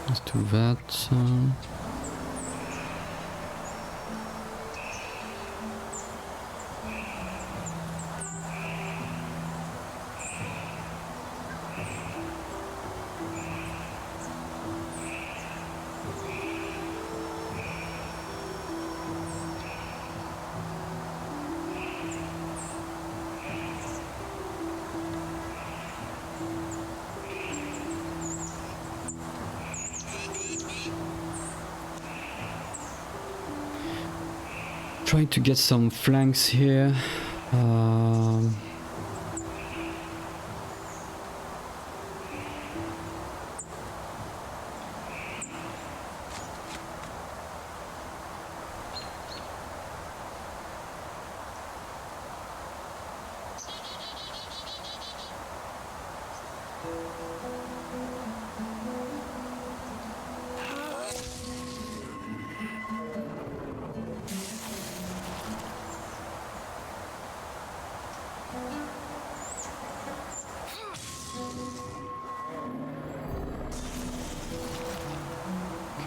Let's do that. Trying to get some flanks here.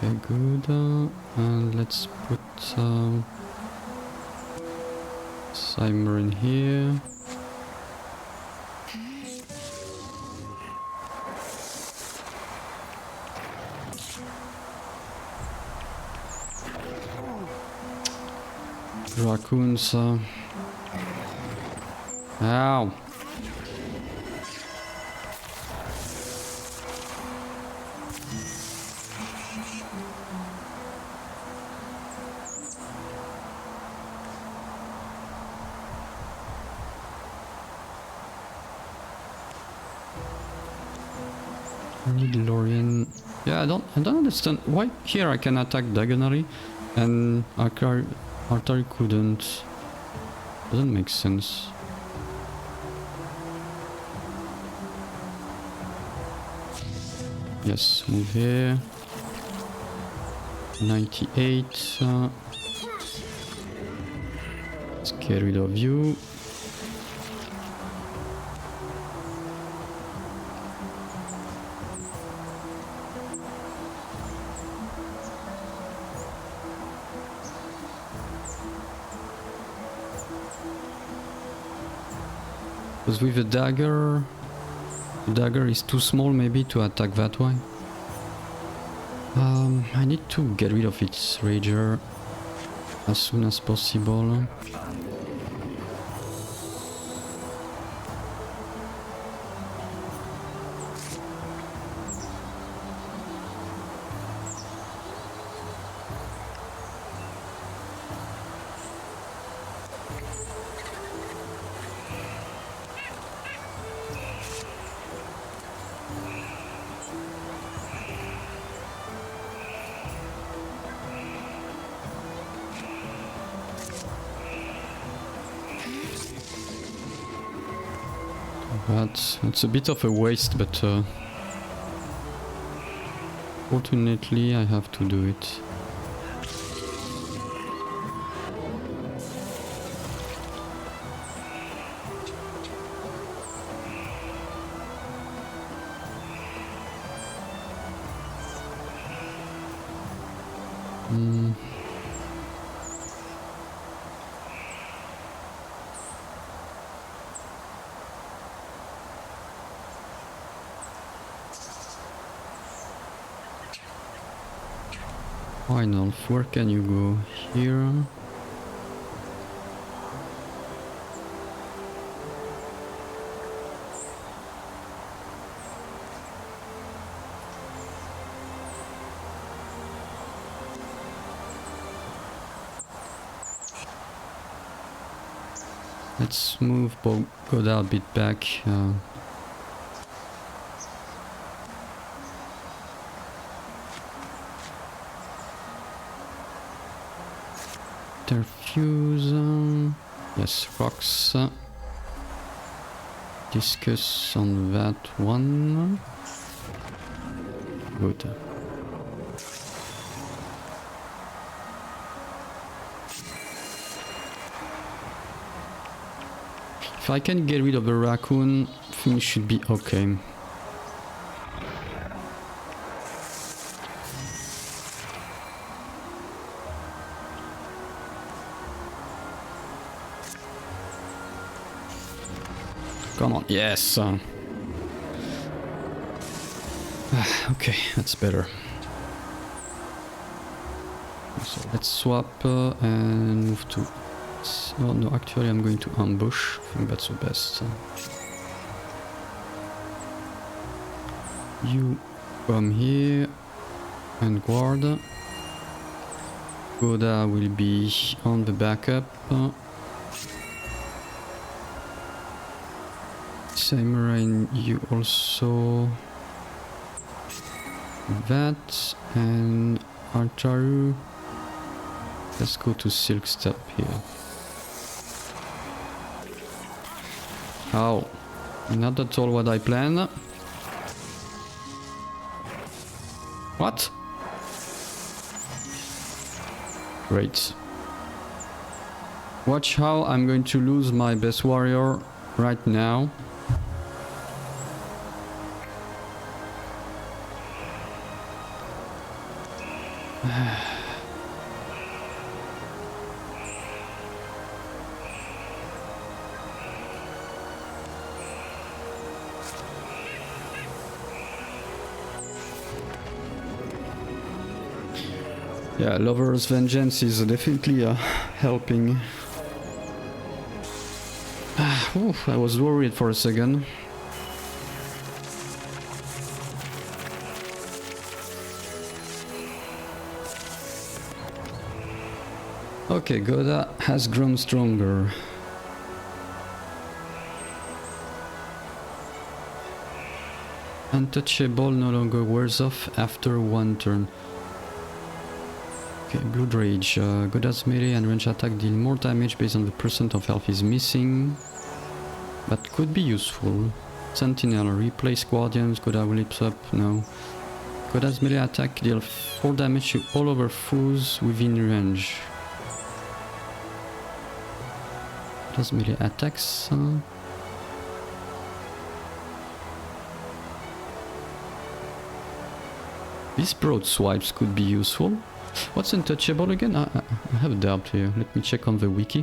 Okay, good. And let's put Cymer in here. Raccoons. Ow! Lorian. Yeah, I don't understand why here I can attack diagonally and Artari couldn't. Doesn't make sense. Yes, move here. 98. Let's get rid of you. Because with the dagger is too small maybe to attack that way. I need to get rid of its rager as soon as possible. It's a bit of a waste, but fortunately I have to do it. Wynolf, where can you go? Here? Let's move Goda a bit back. Fuse. Yes, rocks. Discuss on that one. Good. If I can get rid of the raccoon, things should be okay. Come on, yes! Okay, that's better. So let's swap and move to... Oh no, actually I'm going to ambush. I think that's the best. You come here and guard. Goda will be on the backup. Samurai, you also that, and Artaru, let's go to Silk Step here. Oh, not at all what I planned. What? Great. Watch how I'm going to lose my best warrior right now. Yeah, Lover's Vengeance is definitely helping. Oof, I was worried for a second. Okay, Goda has grown stronger. Untouchable no longer wears off after one turn. Okay, Blood Rage. Goda's melee and range attack deal more damage based on the percent of health is missing. That could be useful. Sentinel. Replace Guardians. Goda leaps up. No. Goda's melee attack deals 4 damage to all other foes within range. Does melee attacks? These broad swipes could be useful. What's untouchable again? I have a doubt here. Let me check on the wiki.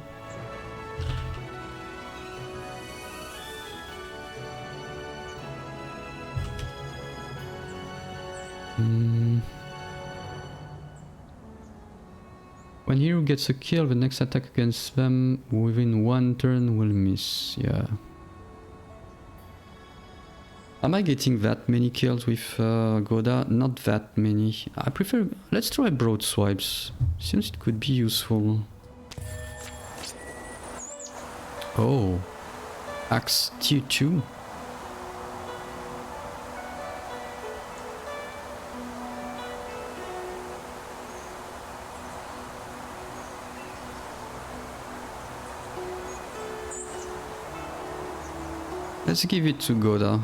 When hero gets a kill, the next attack against them within one turn will miss. Yeah. Am I getting that many kills with Goda? Not that many. I prefer... Let's try broad swipes. Seems it could be useful. Oh. Axe tier 2. Let's give it to Goda.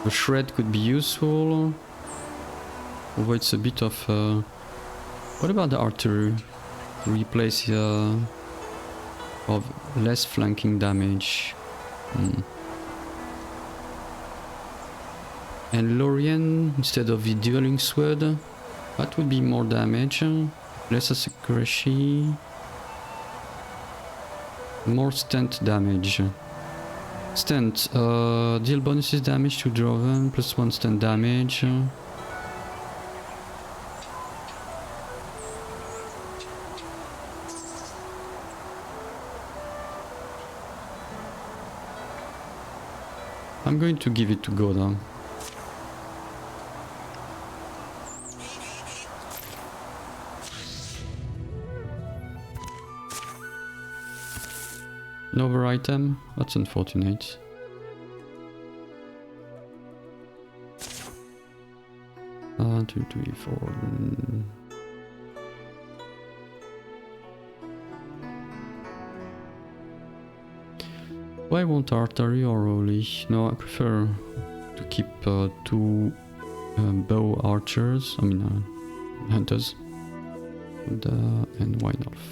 The shred could be useful, although it's a bit of... what about the artery? Replace of less flanking damage. And Lorien instead of the dueling sword, that would be more damage, less accuracy, more stunt damage. Stunt, deal bonuses damage to Droven, plus 1 stunt damage. I'm going to give it to Goda. item. That's unfortunate. Two, three, four. Do I want artery or holy? No, I prefer to keep 2 bow archers. I mean, hunters. And Wine Elf.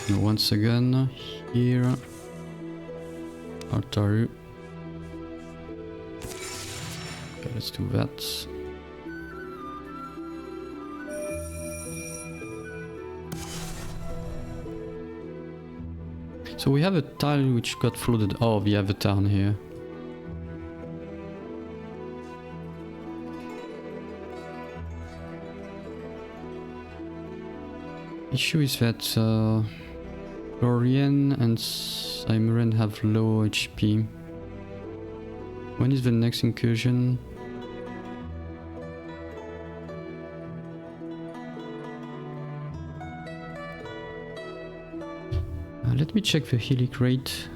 Now once again, here, artery. Okay, let's do that. So we have a tile which got flooded. Oh, we have a town here. Issue is that Florian and Simuran have low HP. When is the next incursion? Let me check the healing rate.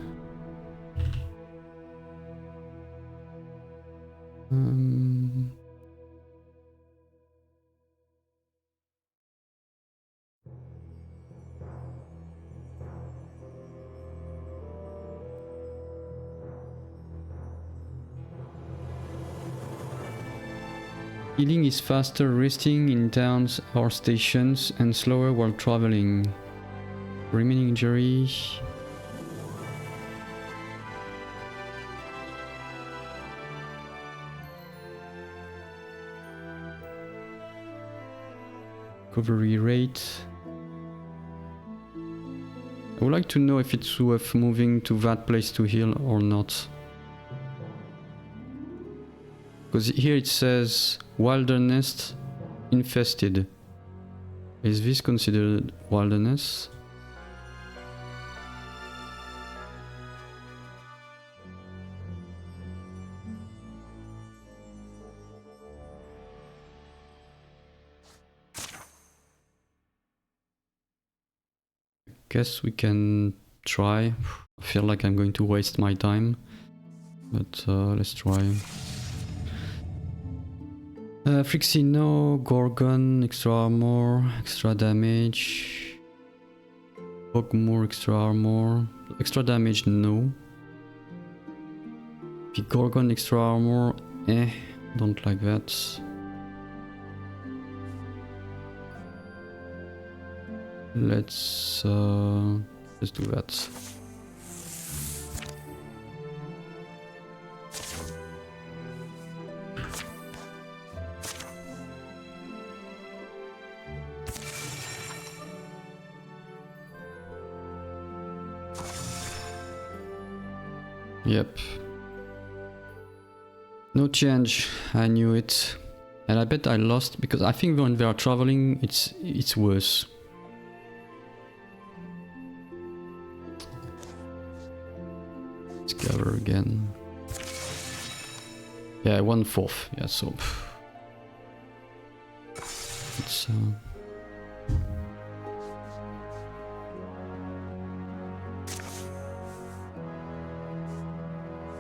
Healing is faster resting in towns or stations and slower while traveling. Remaining injury. Recovery rate. I would like to know if it's worth moving to that place to heal or not. Because here it says wilderness infested. Is this considered wilderness? Guess we can try. I feel like I'm going to waste my time, but let's try. Frixie no, Gorgon, extra armor, extra damage. Bogmore, extra armor, extra damage no. The Gorgon extra armor, don't like that. Let's do that. Yep. No change. I knew it, and I bet I lost because I think when they are traveling, it's worse. Gather again. Yeah, 1/4. Yeah, so it's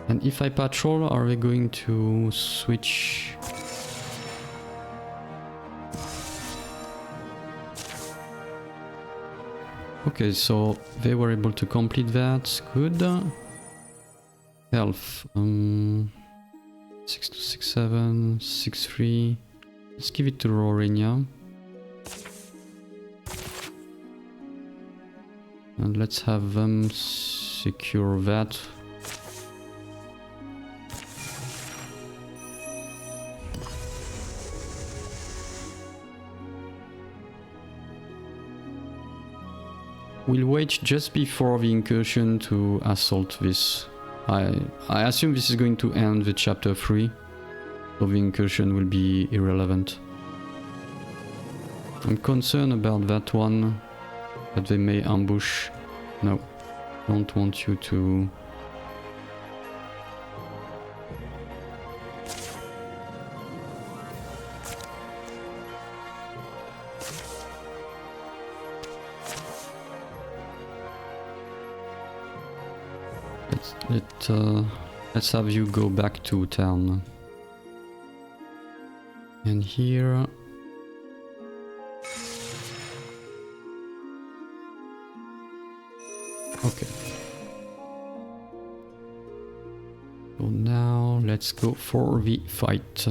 and if I patrol, are we going to switch? Okay, so they were able to complete that. Good. Health. 6267, 63. Let's give it to Rorinia. And let's have them secure that. We'll wait just before the incursion to assault this. I assume this is going to end the chapter 3, so the incursion will be irrelevant. I'm concerned about that one, that they may ambush. No, don't want you to... Let's have you go back to town. And here... Okay. So now let's go for the fight.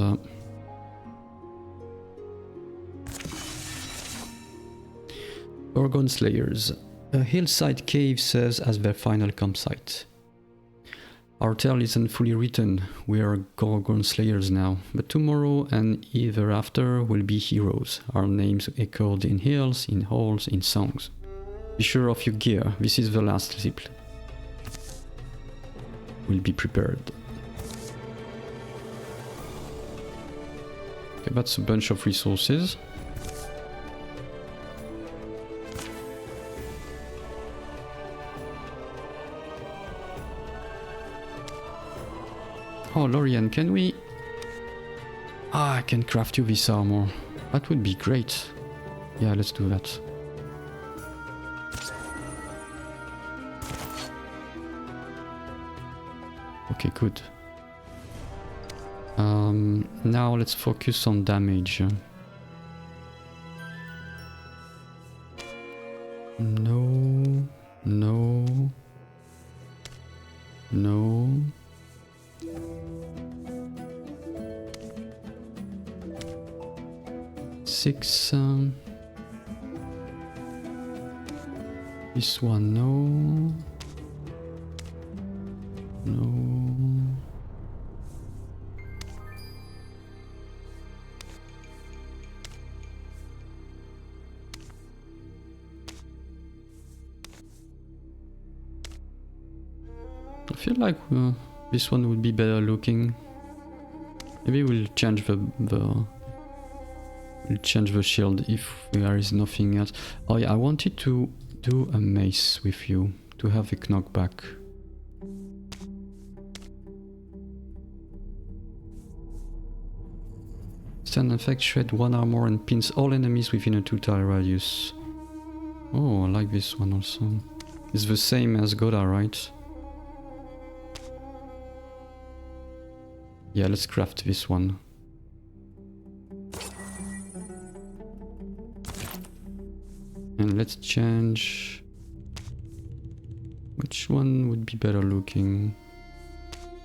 Gorgon Slayers. A hillside cave serves as their final campsite. Our tale isn't fully written, we are Gorgon Slayers now, but tomorrow and ever after will be heroes, our names echoed in hills, in halls, in songs. Be sure of your gear, this is the last zip. We'll be prepared. Okay, that's a bunch of resources. Oh, Lorian, can we... Ah, I can craft you this armor. That would be great. Yeah, let's do that. Okay, good. Now let's focus on damage. No, no, no. Six. This one, no. No. I feel like this one would be better looking. Maybe we'll change we'll change the shield if there is nothing else. Oh yeah, I wanted to do a mace with you to have a knockback. Stand effect, shred 1 armor and pins all enemies within a 2 tile radius. Oh, I like this one also. It's the same as Goda, right? Yeah, let's craft this one. And let's change... Which one would be better looking?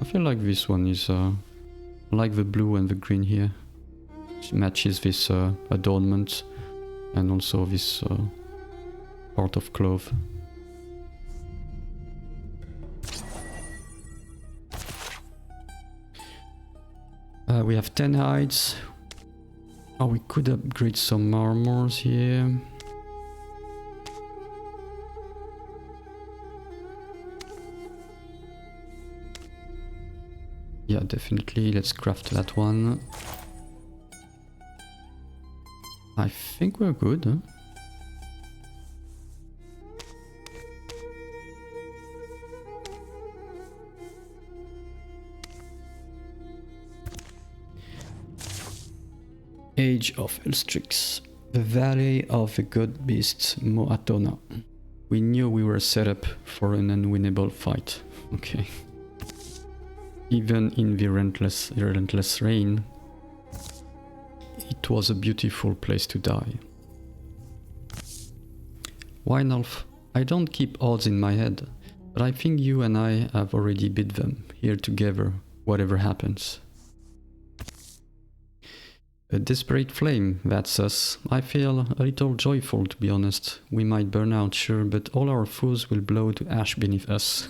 I feel like this one is... I like the blue and the green here. It matches this adornment and also this part of cloth. We have 10 hides. Oh, we could upgrade some armors here. Yeah, definitely. Let's craft that one. I think we're good, huh? Age of Ulstryx. The Valley of the God Beast Moatona. We knew we were set up for an unwinnable fight. Okay. Even in the relentless rain, it was a beautiful place to die. Wynolf, I don't keep odds in my head, but I think you and I have already beat them, here together, whatever happens. A desperate flame, that's us. I feel a little joyful, to be honest. We might burn out, sure, but all our foes will blow to ash beneath us.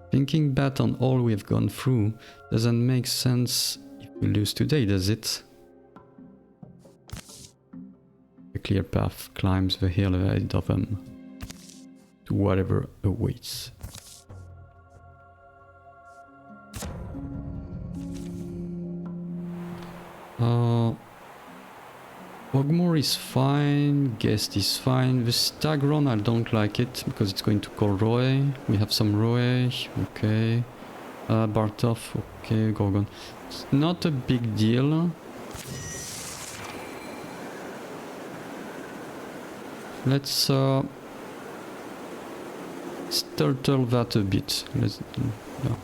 Thinking back on all we've gone through doesn't make sense if we lose today, does it? A clear path climbs the hill ahead of them to whatever awaits. Ogmore is fine, Guest is fine. The Stagron, I don't like it because it's going to call Roe. We have some Roe, okay. Bartov, okay, Gorgon. It's not a big deal. let's turtle that a bit. Let's yeah.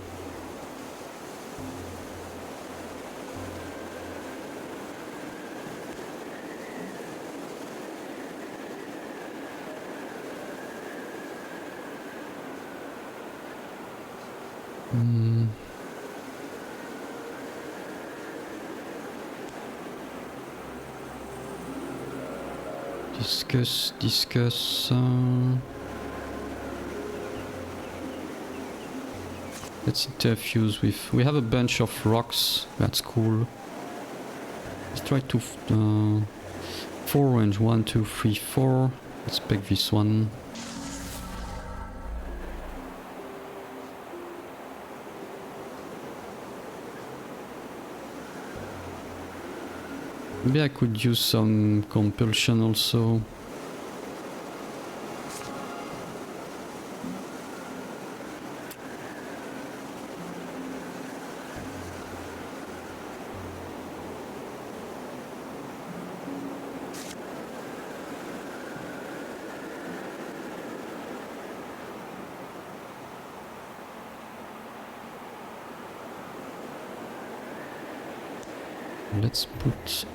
Discuss. Let's interfuse with. We have a bunch of rocks. That's cool. Let's try to 4 range. 1, 2, 3, 4. Let's pick this one. Maybe I could use some compulsion also. Let's put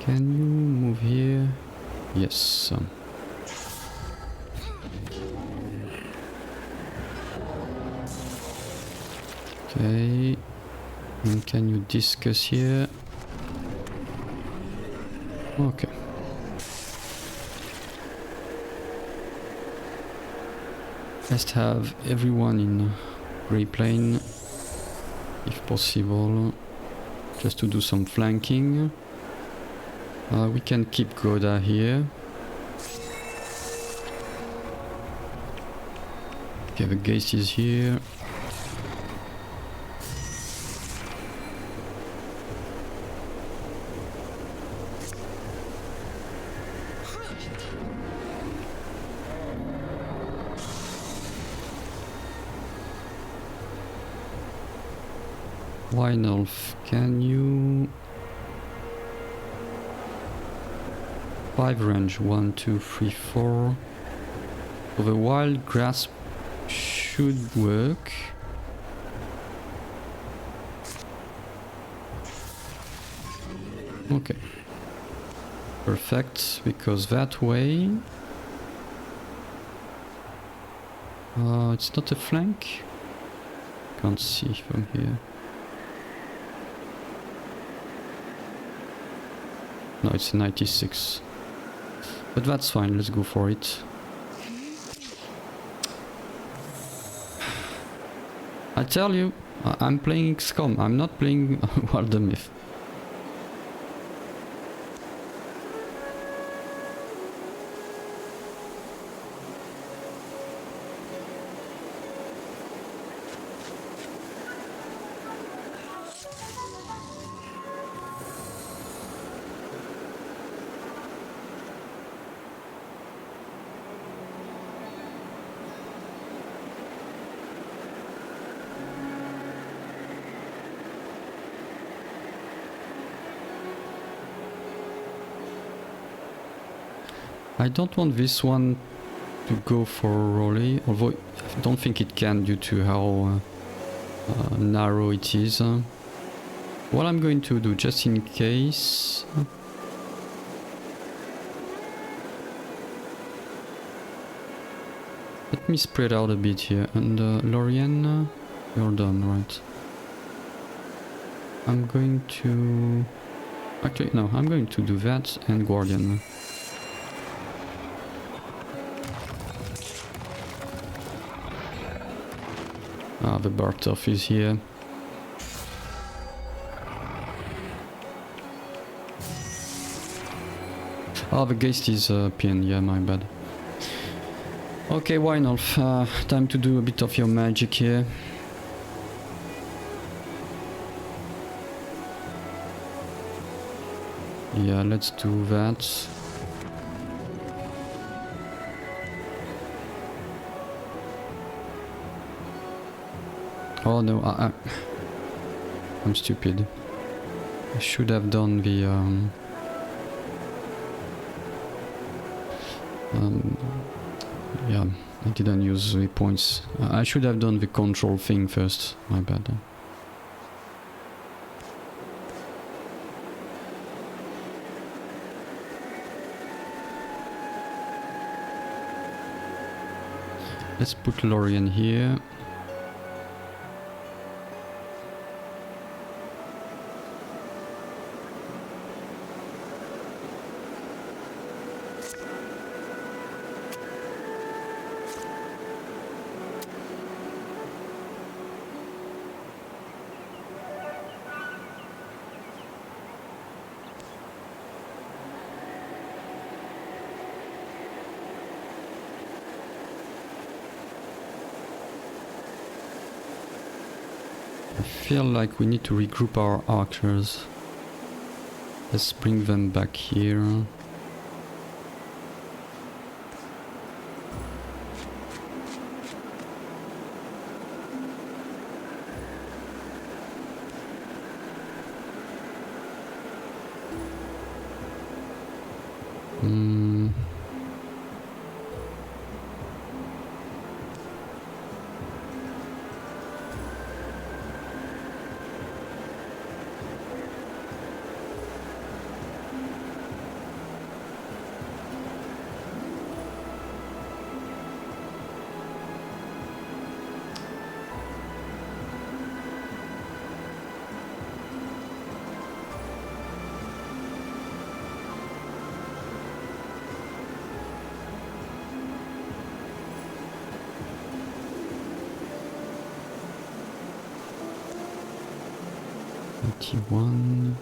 can you move here? Yes. Okay. And can you discuss here? Okay. Let's have everyone in gray plane, if possible, just to do some flanking. We can keep Goda here. Okay, the Geist is here. Wynolf, can you... 5 range, 1, 2, 3, 4. So the wild grasp should work. Okay. Perfect, because that way... it's not a flank. Can't see from here. No, it's 96. But that's fine, let's go for it. I tell you, I'm playing XCOM, I'm not playing Wildermyth. I don't want this one to go for Rolly, although I don't think it can due to how narrow it is. What I'm going to do, just in case... Let me spread out a bit here, and Lorien, you're done, right? I'm going to... Actually, no, I'm going to do that and Guardian. Ah, the Bartov is here. Oh, the Geist is pinned, yeah, my bad. Okay, Wynolf, time to do a bit of your magic here. Yeah, let's do that. Oh no, I'm stupid. I should have done the yeah, I didn't use the points. I should have done the control thing first. My bad. Let's put Lorien here. I feel like we need to regroup our archers. Let's bring them back here. One.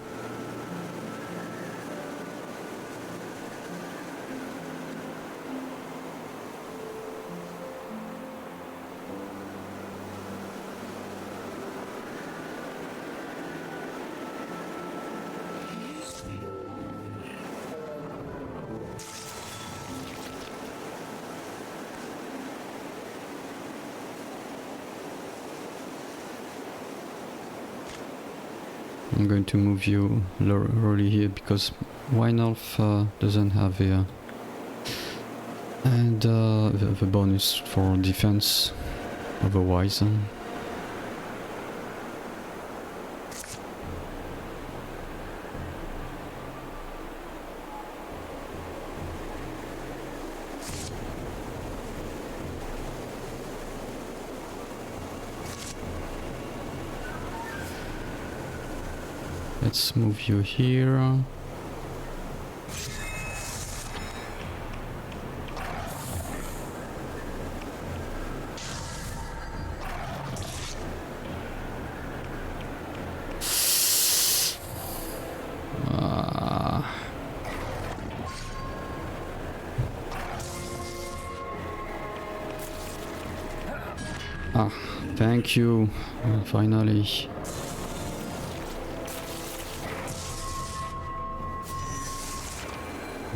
I'm going to move you early here because Wynolf doesn't have the bonus for defense otherwise. Let's move you here. Thank you, finally.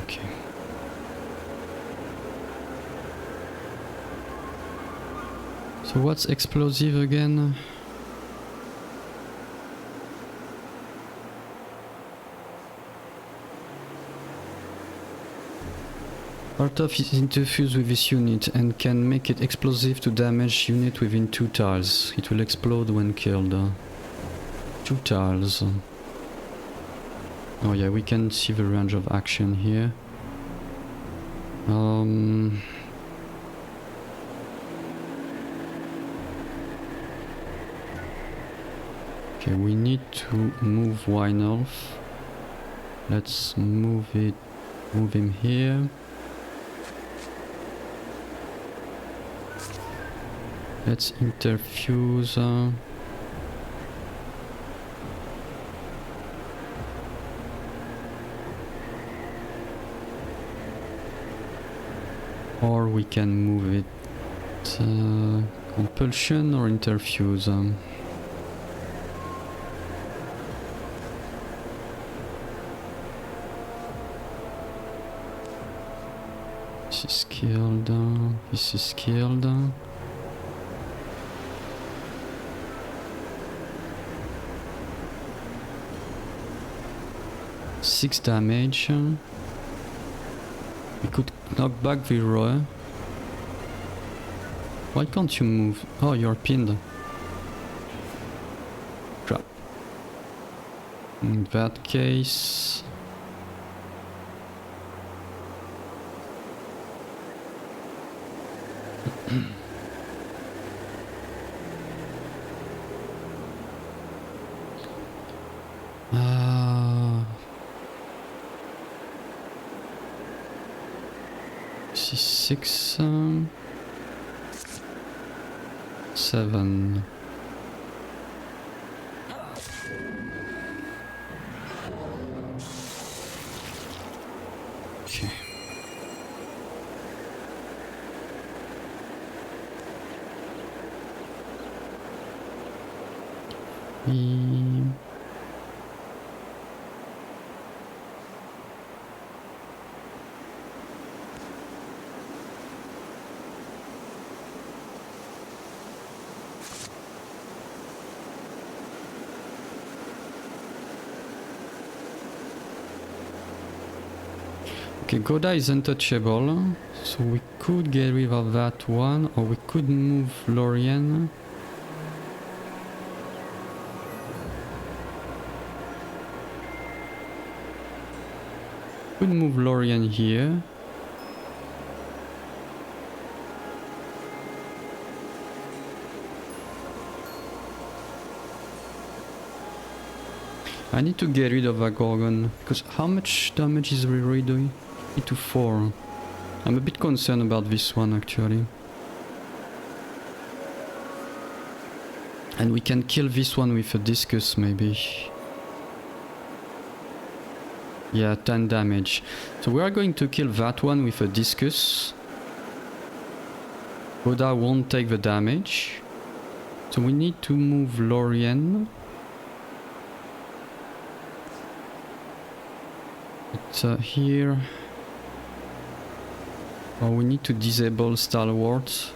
Okay. So what's explosive again? Part of is interfused with this unit and can make it explosive to damage unit within 2 tiles. It will explode when killed. 2 tiles. Oh yeah, we can see the range of action here. Okay, we need to move Wynolf. Let's move him here. Let's interfuse. Or or we can move it. Compulsion or interfuse. This is killed. This is killed. 6 damage. We could knock back the row. Why can't you move? Oh, you're pinned. Crap. In that case... This is 6... 7... Okay. Okay, Goda is untouchable, so we could get rid of that one, or we could move Lorien. Could move Lorien here. I need to get rid of a Gorgon, because how much damage is Riri doing? 3 to 4. I'm a bit concerned about this one actually. And we can kill this one with a discus maybe. Yeah, 10 damage. So we are going to kill that one with a discus. Goda won't take the damage. So we need to move Lorien. But here... Oh, we need to disable Stalwart.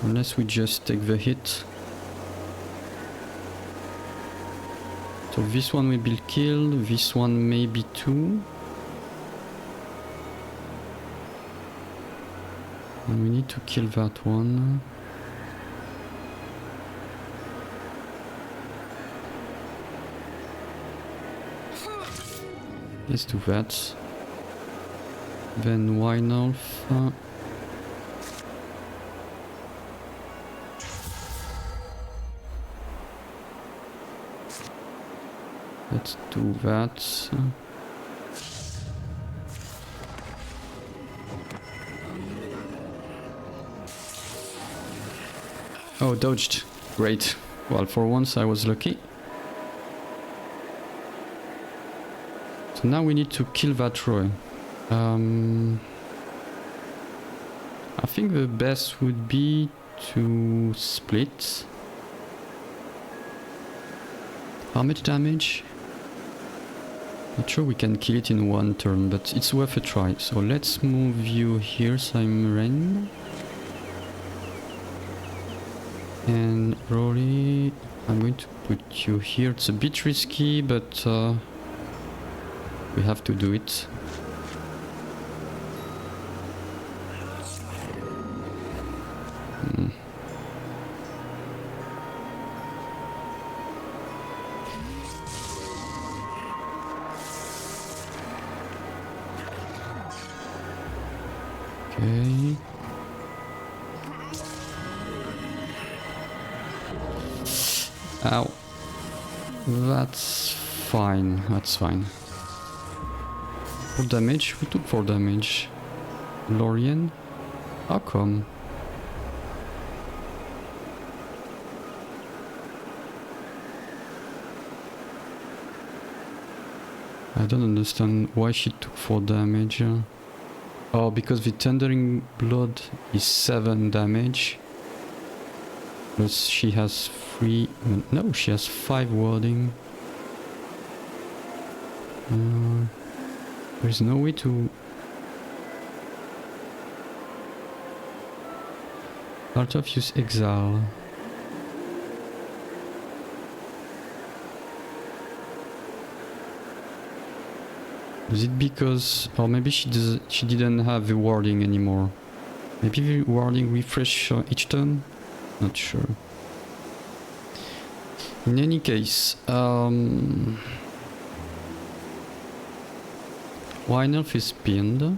Unless we just take the hit. So this one will be killed, this one maybe too. And we need to kill that one. Let's do that. Then Wynolf. Let's do that. Oh, dodged. Great. Well, for once I was lucky. So now we need to kill that Roy. I think the best would be to split. How much damage? Not sure we can kill it in one turn, but it's worth a try. So let's move you here, Simren. And Rolly, I'm going to put you here. It's a bit risky, but we have to do it. Okay. Ow. That's fine. That's fine. 4 damage? We took 4 damage. Lorien? How come? I don't understand why she took 4 damage. Oh, because the Thundering Blood is 7 damage. Plus she has 3... No, she has 5 warding. There's no way to... Part of use Exile. Is it because... Or maybe she didn't have the warding anymore. Maybe the warding refresh each turn? Not sure. In any case, Wildermyth is pinned.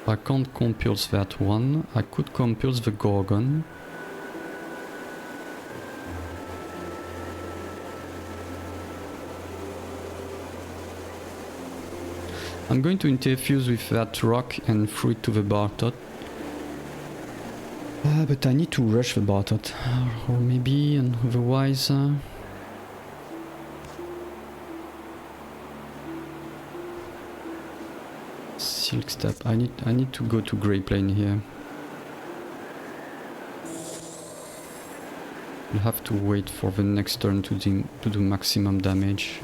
I can't compulse that one. I could compulse the Gorgon. I'm going to interfuse with that rock and throw it to the Bartot. But I need to rush the Bartot. Or maybe, and otherwise... Silk Step. I need to go to Grey Plane here. I'll have to wait for the next turn to do maximum damage.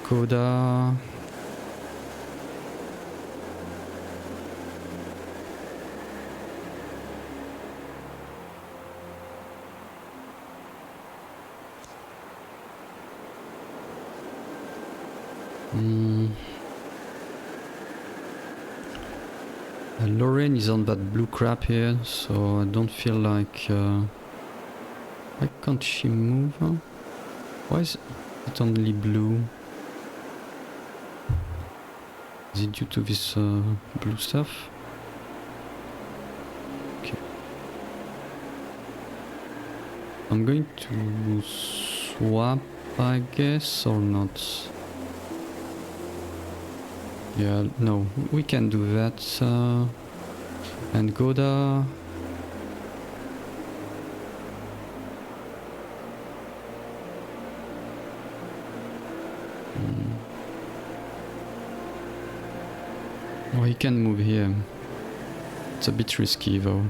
Koda. Lorraine is on that blue crap here, so I don't feel like... Why can't she move? Why is it only blue? Is it due to this blue stuff? Okay. I'm going to swap, I guess, or not? Yeah, no, we can do that. And Goda. Oh, he can move here. It's a bit risky though.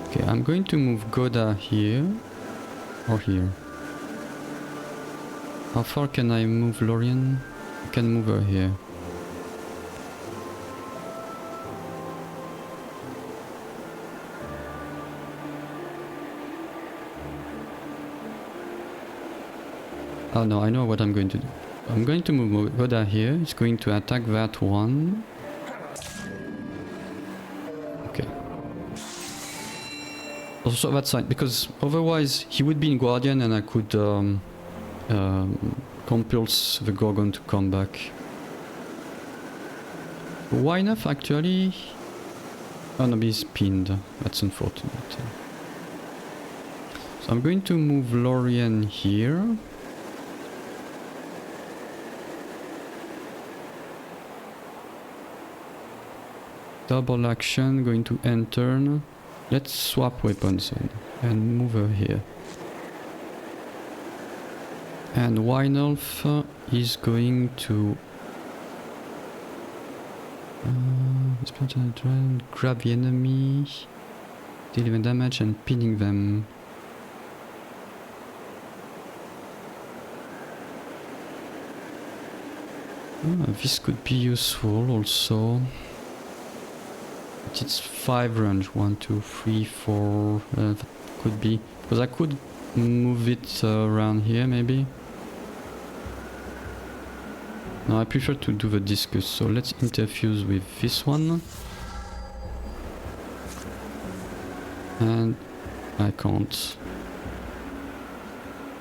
Okay, I'm going to move Goda here. Or here. How far can I move Lorien? I can move her here. Oh no, I know what I'm going to do. I'm going to move Goda here. It's going to attack that one. Okay. Also that side, because otherwise he would be in Guardian and I could compulse the Gorgon to come back. Why not actually? Oh no, he's pinned. That's unfortunate. So I'm going to move Lorien here. Double action, going to end turn. Let's swap weapons and move her here. And Wildermyth is going to grab the enemy, dealing damage and pinning them. This could be useful also. It's 5 range, 1, 2, 3, 4, that could be, because I could move it around here maybe. No, I prefer to do the discus, so let's interfuse with this one. And I can't.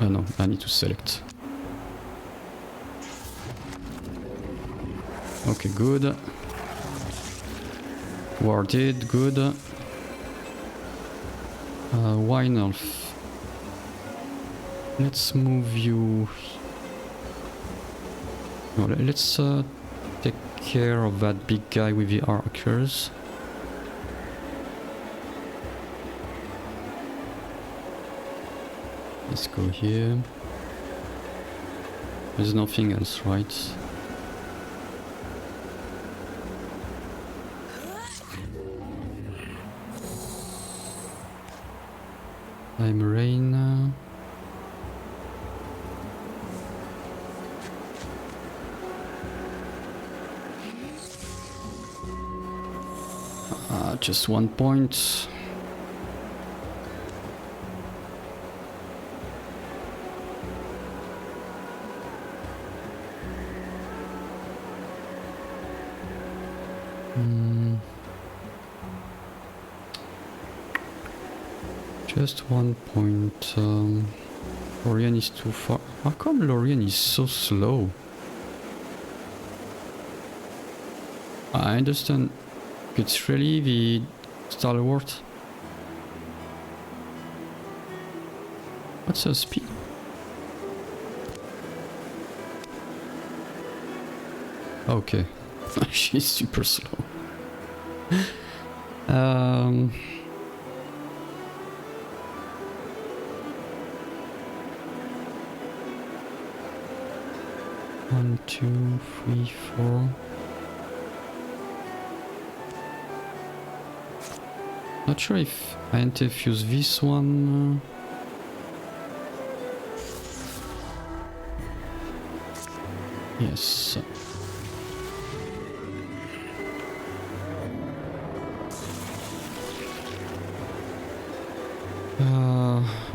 No, I need to select. Okay, good. Warded, good. Wine elf. Let's move you. No, let's take care of that big guy with the archers. Let's go here. There's nothing else, right? I'm rain. Just 1 point. Just 1 point. Lorien is too far. How come Lorien is so slow? I understand. It's really the stalwart. What's her speed? Okay. She's super slow. 1, 2, 3, 4. Not sure if I interfuse this one. Yes.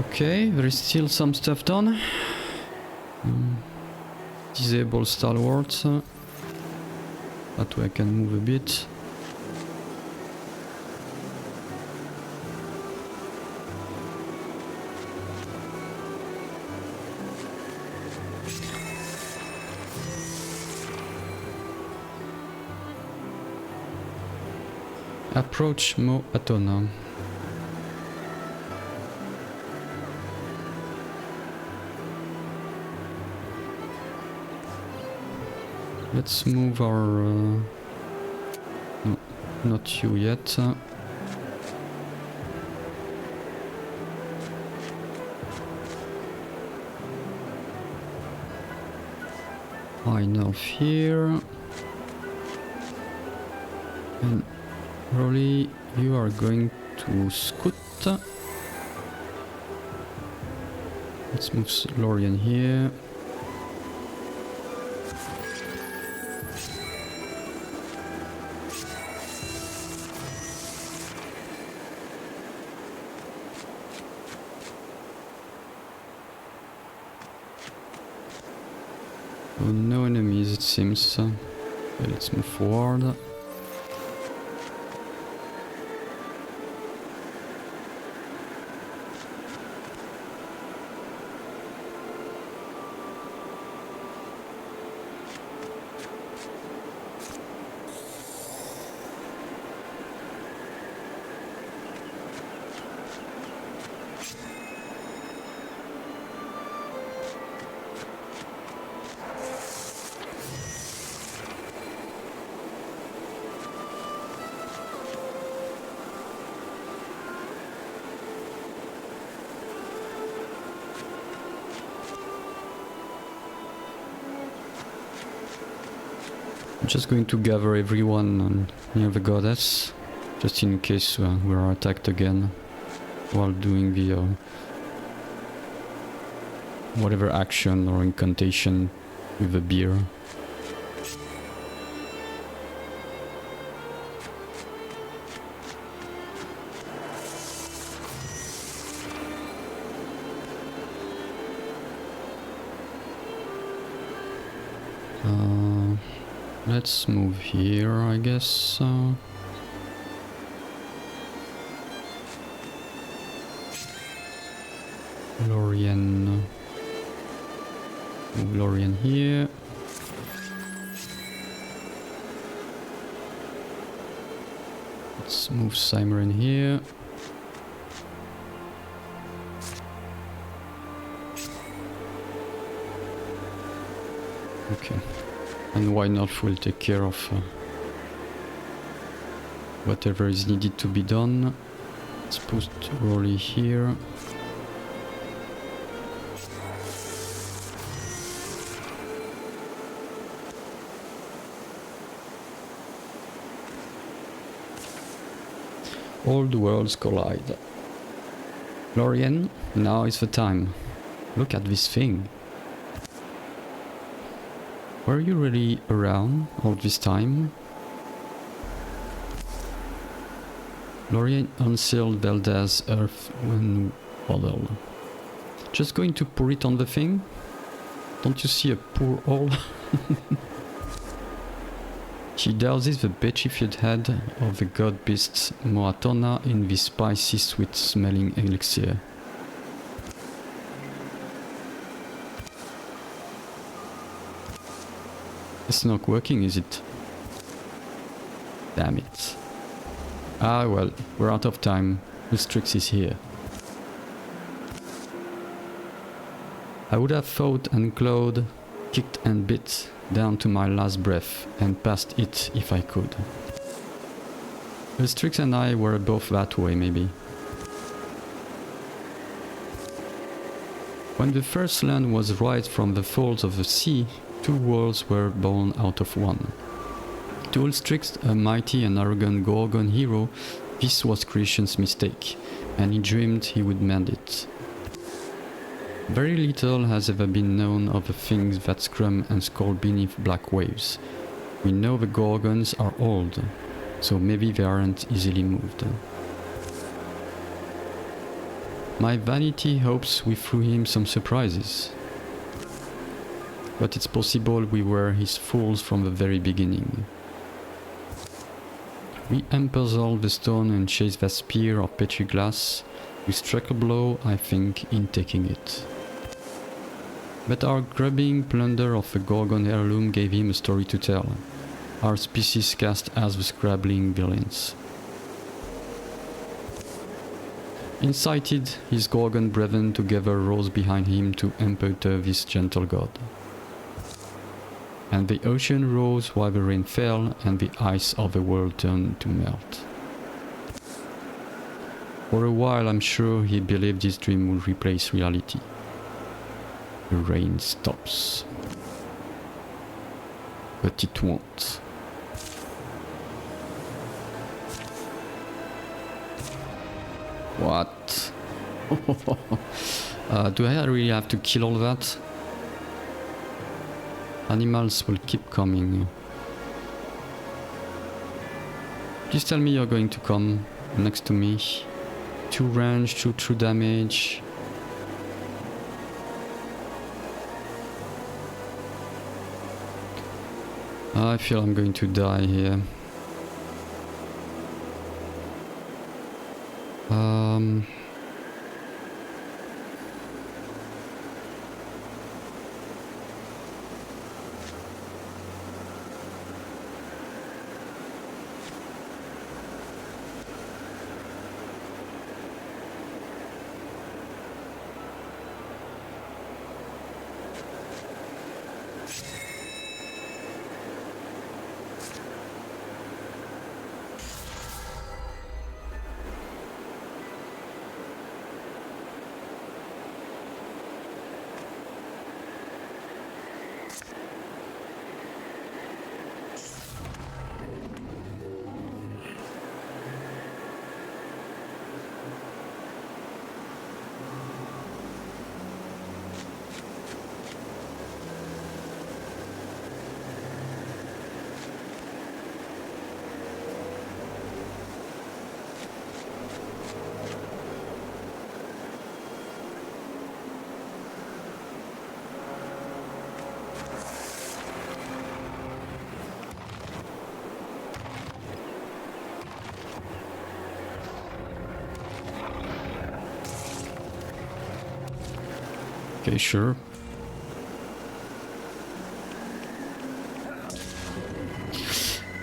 Okay, there is still some stuff done. Disable stalwarts. That way I can move a bit. Approach Mo Atona. Let's move our... no, not you yet. Fine elf here. And Rolly, you are going to scoot. Let's move Lorien here. Oh, no enemies it seems. Okay, let's move forward. I'm just going to gather everyone near the goddess, just in case we are attacked again while doing the whatever action or incantation with the beer. Let's move here, I guess. Lorien. Move Lorien here. Let's move Cymer in here. Okay. And why not we'll take care of whatever is needed to be done. Let's put Rolly here. All the worlds collide. Lorien, now is the time. Look at this thing. Were you really around all this time? Lorien unsealed Velda's earth when bottle. Just going to pour it on the thing? Don't you see a pour hole? She douses the bechified head of the god beast Moatona in this spicy, sweet-smelling elixir. It's not working, is it? Damn it. Ah well, we're out of time. Ulstryx is here. I would have fought and clawed, kicked and bit, down to my last breath, and past it if I could. Ulstryx and I were both that way, maybe. When the first land was raised from the folds of the sea, two worlds were born out of one. To Ulstryx, a mighty and arrogant Gorgon hero, this was creation's mistake, and he dreamed he would mend it. Very little has ever been known of the things that scrum and scroll beneath black waves. We know the Gorgons are old, so maybe they aren't easily moved. My vanity hopes we threw him some surprises. But it's possible we were his fools from the very beginning. We empuzzled the stone and chased that spear of petri glass. We struck a blow, I think, in taking it. But our grubbing plunder of the Gorgon heirloom gave him a story to tell. Our species cast as the scrabbling villains. Incited, his Gorgon brethren together rose behind him to empower this gentle god. And the ocean rose while the rain fell, and the ice of the world turned to melt. For a while I'm sure he believed his dream would replace reality. The rain stops. But it won't. What? Do I really have to kill all that? Animals will keep coming. Please tell me you're going to come next to me. 2 range, 2 true damage. I feel I'm going to die here. Okay, sure.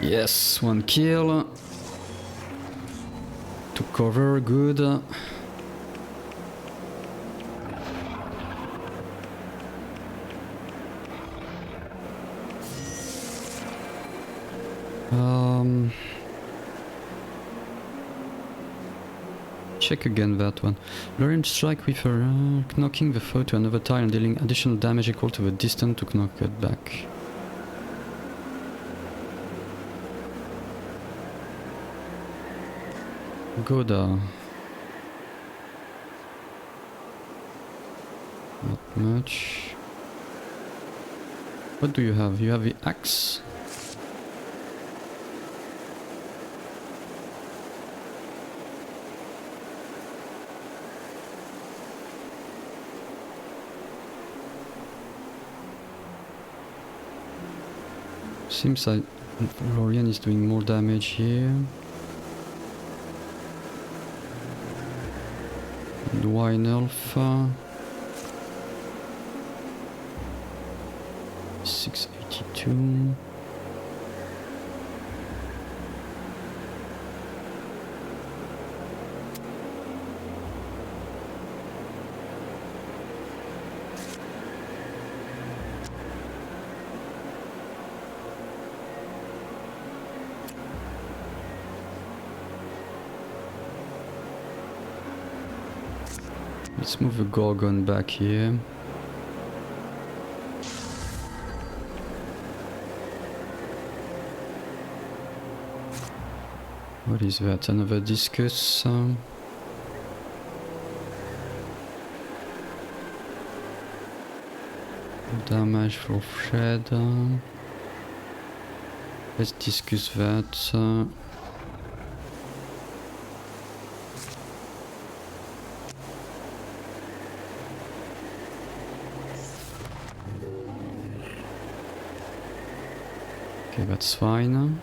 Yes, 1 kill. Took cover, good. Check again that one. Lorient strike with knocking the foe to another tile and dealing additional damage equal to the distance to knock it back. Good. Not much. What do you have? You have the axe. Seems like Lorient is doing more damage here. And Wine Alpha 682. Let's move the Gorgon back here. What is that? Another discus? Damage for Fred. Let's discuss that. Okay, that's fine.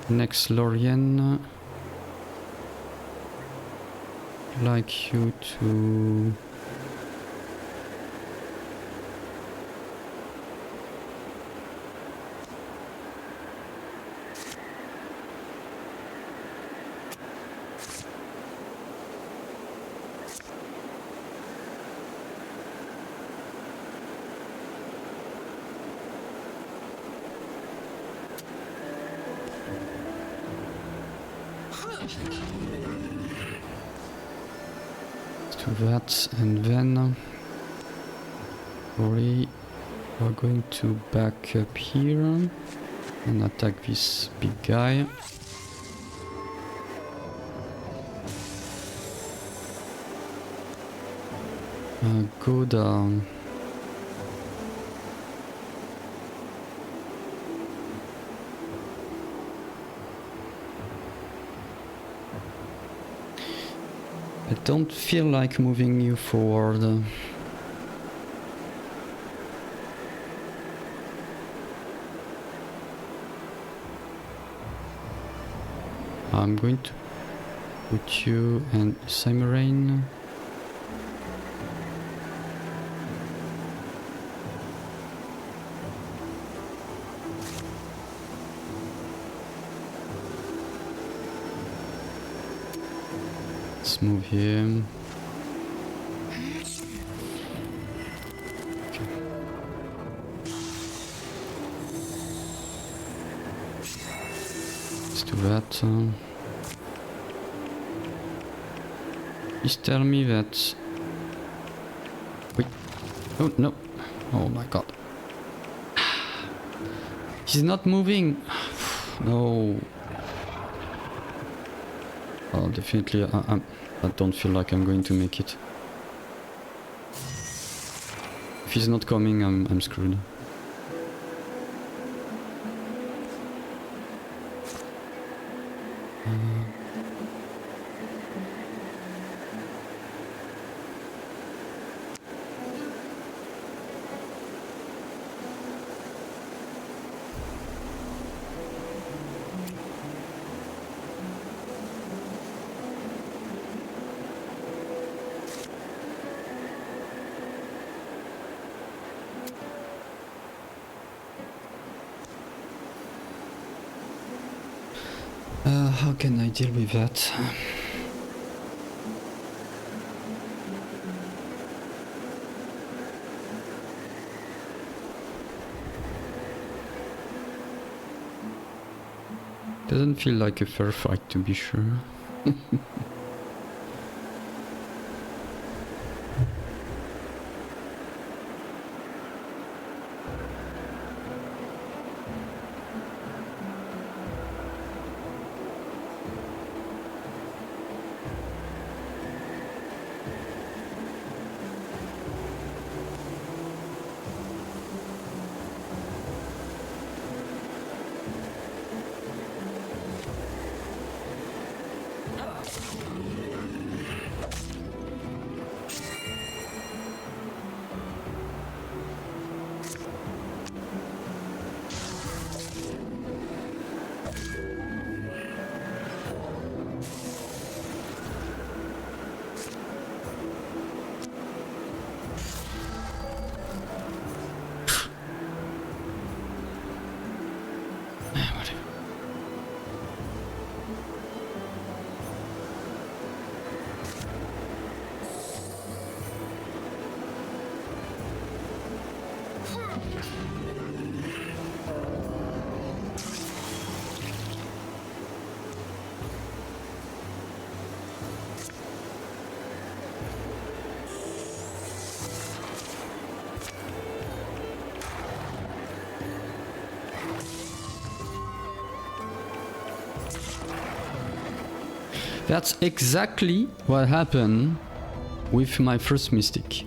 Next Lorient. I'd like you to... to that, and then probably we're going to back up here and attack this big guy. Go down. I don't feel like moving you forward. I'm going to put you and Simerain. Let's move here. Okay. Let's do that. Please tell me that... Wait. Oh, no. Oh my god. He's not moving. No. Oh, definitely, I don't feel like I'm going to make it. If he's not coming, I'm screwed. how can I deal with that? Doesn't feel like a fair fight, to be sure. That's exactly what happened with my first mystic.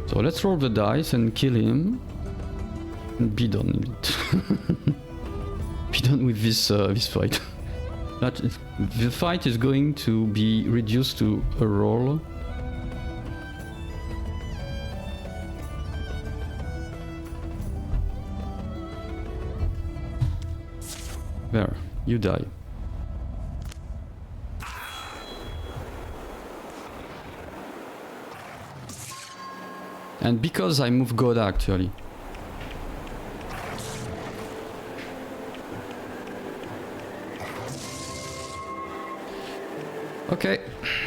So let's roll the dice and kill him and be done with it. Be done with this this fight. The fight is going to be reduced to a roll. There, you die. And because I move God actually. Okay,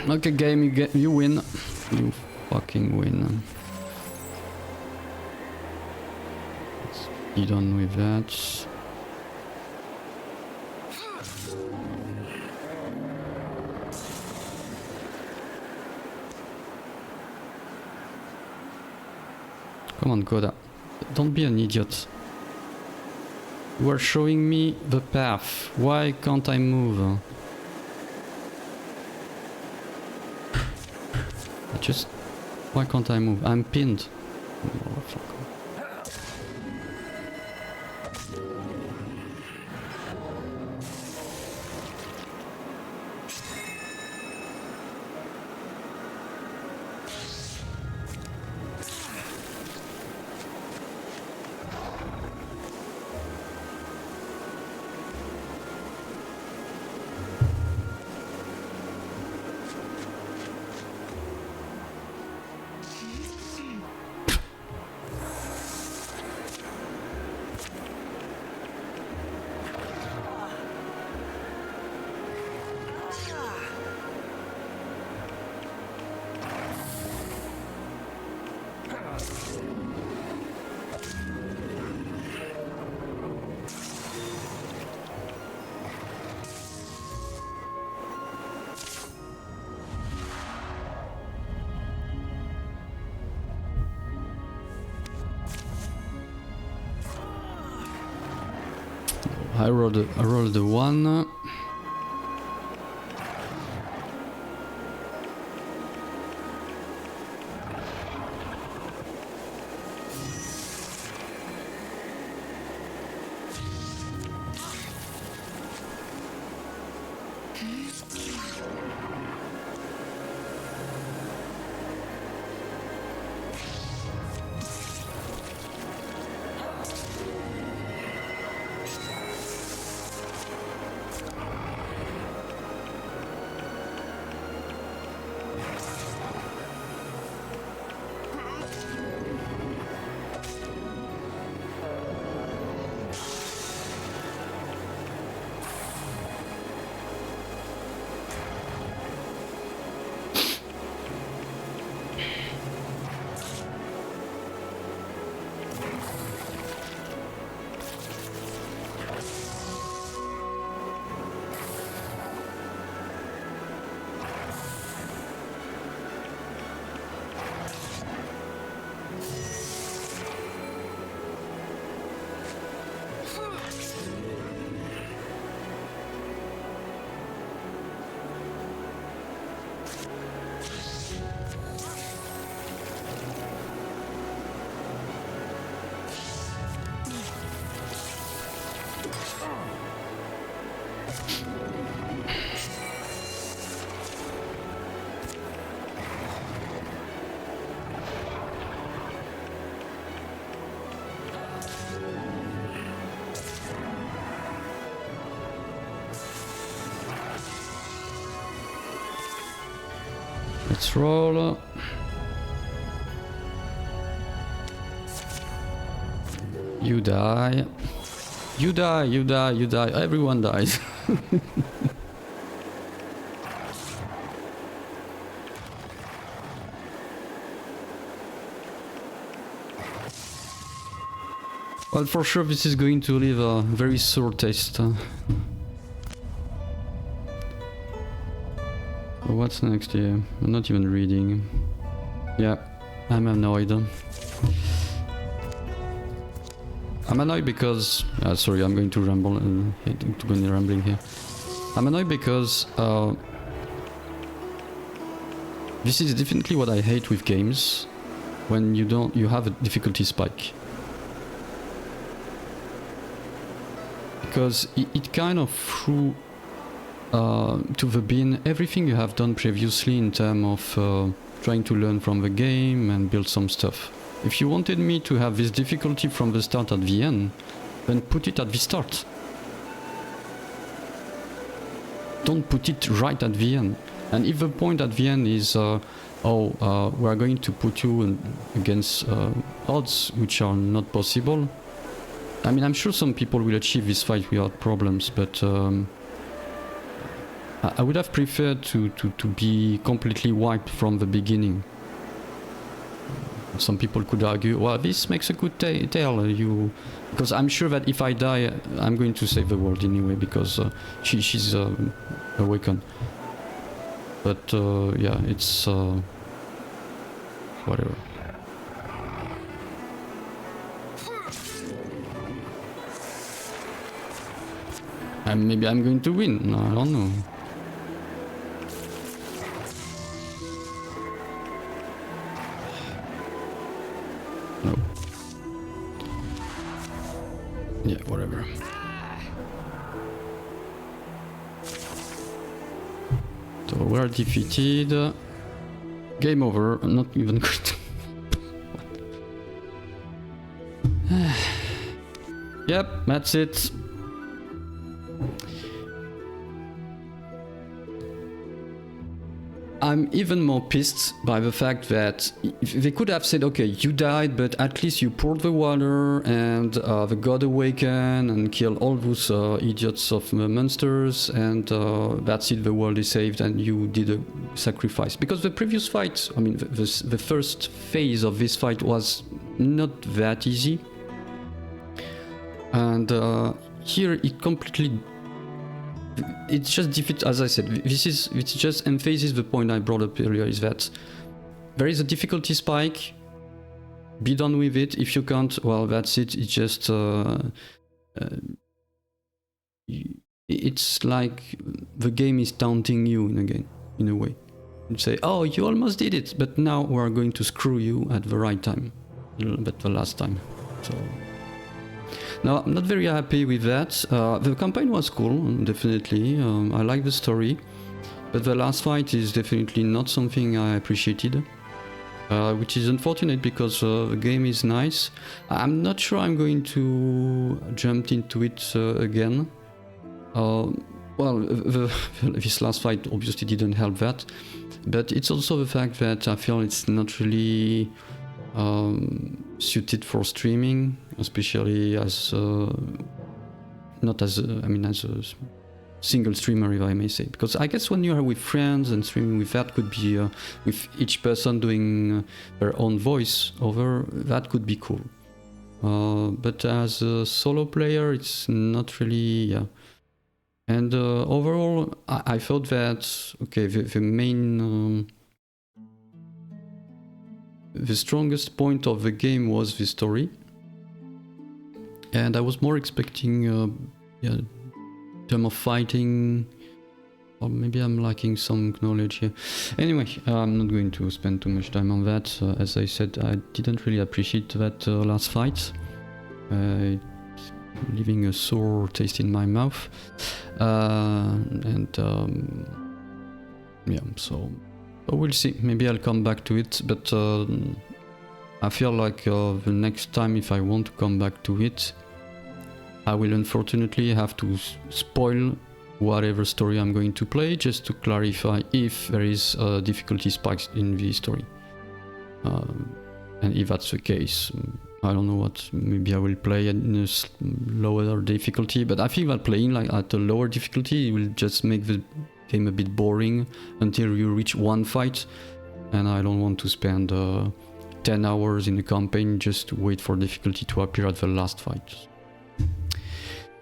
okay game, you win. You fucking win. Let's be done with that. Come on, Goda. Don't be an idiot. You are showing me the path. Why can't I move? Why can't I move? I'm pinned. Motherfucker. I rolled the one. Let's roll. You die. You die, you die, you die. Everyone dies. Well, for sure this is going to leave a very sour taste. What's next here? I'm not even reading. Yeah, I'm annoyed. I'm annoyed because... sorry, I'm going to ramble and to go in rambling here. I'm annoyed because this is definitely what I hate with games, when you have a difficulty spike. Because it kind of threw to the bin everything you have done previously in terms of trying to learn from the game and build some stuff. If you wanted me to have this difficulty from the start at the end, then put it at the start. Don't put it right at the end. And if the point at the end is, we are going to put you against odds which are not possible, I mean, I'm sure some people will achieve this fight without problems, but I would have preferred to be completely wiped from the beginning. Some people could argue, well, this makes a good tale, because I'm sure that if I die, I'm going to save the world anyway, because she's awakened. But yeah, it's whatever. And maybe I'm going to win. No, I don't know. No. Yeah, whatever. So we're defeated. Game over. I'm not even going to. Yep, that's it. I'm even more pissed by the fact that they could have said, okay, you died, but at least you poured the water and the god awakened and killed all those idiots of monsters, and that's it, the world is saved and you did a sacrifice. Because the previous fight, I mean, the first phase of this fight was not that easy. And here it completely... It just defeats, as I said, it just emphasizes the point I brought up earlier, is that there is a difficulty spike, be done with it. If you can't, well, that's it. It's just it's like the game is taunting you in a way. You say, oh, you almost did it, but now we are going to screw you at the right time, but the last time. So no, I'm not very happy with that. The campaign was cool, definitely. I like the story, but the last fight is definitely not something I appreciated, which is unfortunate because the game is nice. I'm not sure I'm going to jump into it again. Well, this last fight obviously didn't help that, but it's also the fact that I feel it's not really suited for streaming, especially as not as as a single streamer, if I may say, because I guess when you are with friends and streaming with that could be with each person doing their own voice over, that could be cool, but as a solo player it's not really, yeah. And overall I thought that, okay, the main the strongest point of the game was the story, and I was more expecting in terms of fighting, or maybe I'm lacking some knowledge here. Anyway, I'm not going to spend too much time on that. As I said, I didn't really appreciate that last fight, leaving a sour taste in my mouth, and yeah, so we'll see. Maybe I'll come back to it, but I feel like the next time, if I want to come back to it, I will unfortunately have to spoil whatever story I'm going to play, just to clarify if there is difficulty spikes in the story. And if that's the case, I don't know what, maybe I will play at a lower difficulty, but I think that playing like at a lower difficulty will just make the game a bit boring until you reach one fight, and I don't want to spend 10 hours in the campaign just to wait for difficulty to appear at the last fight.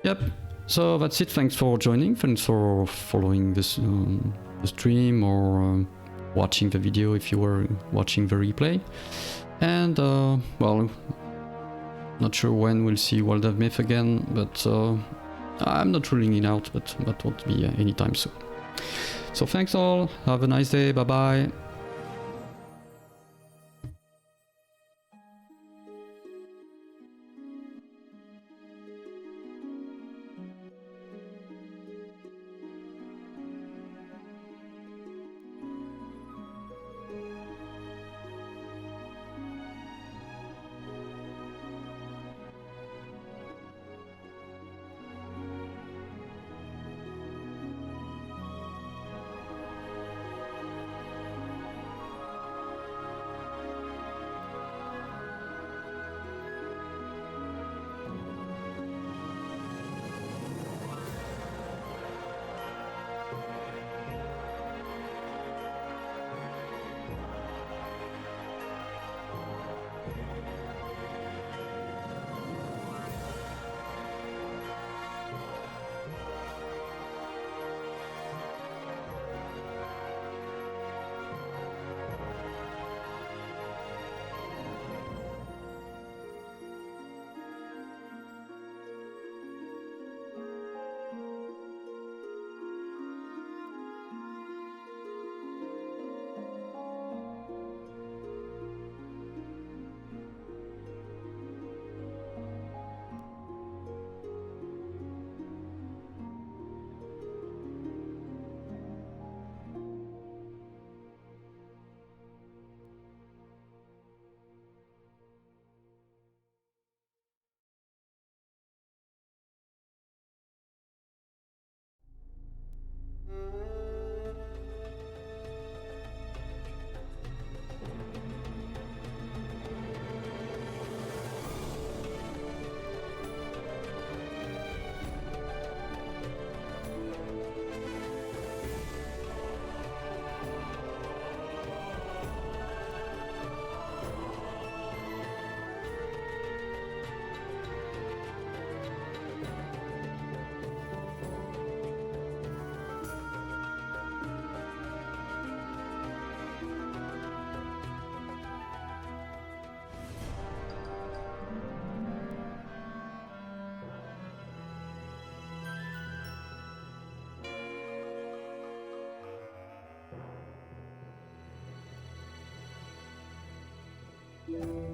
Yep, so that's it. Thanks for joining, thanks for following this the stream or watching the video if you were watching the replay. And well, not sure when we'll see Wildermyth again, but I'm not ruling it out, but that won't be anytime soon. So thanks all, have a nice day, bye bye. Yeah.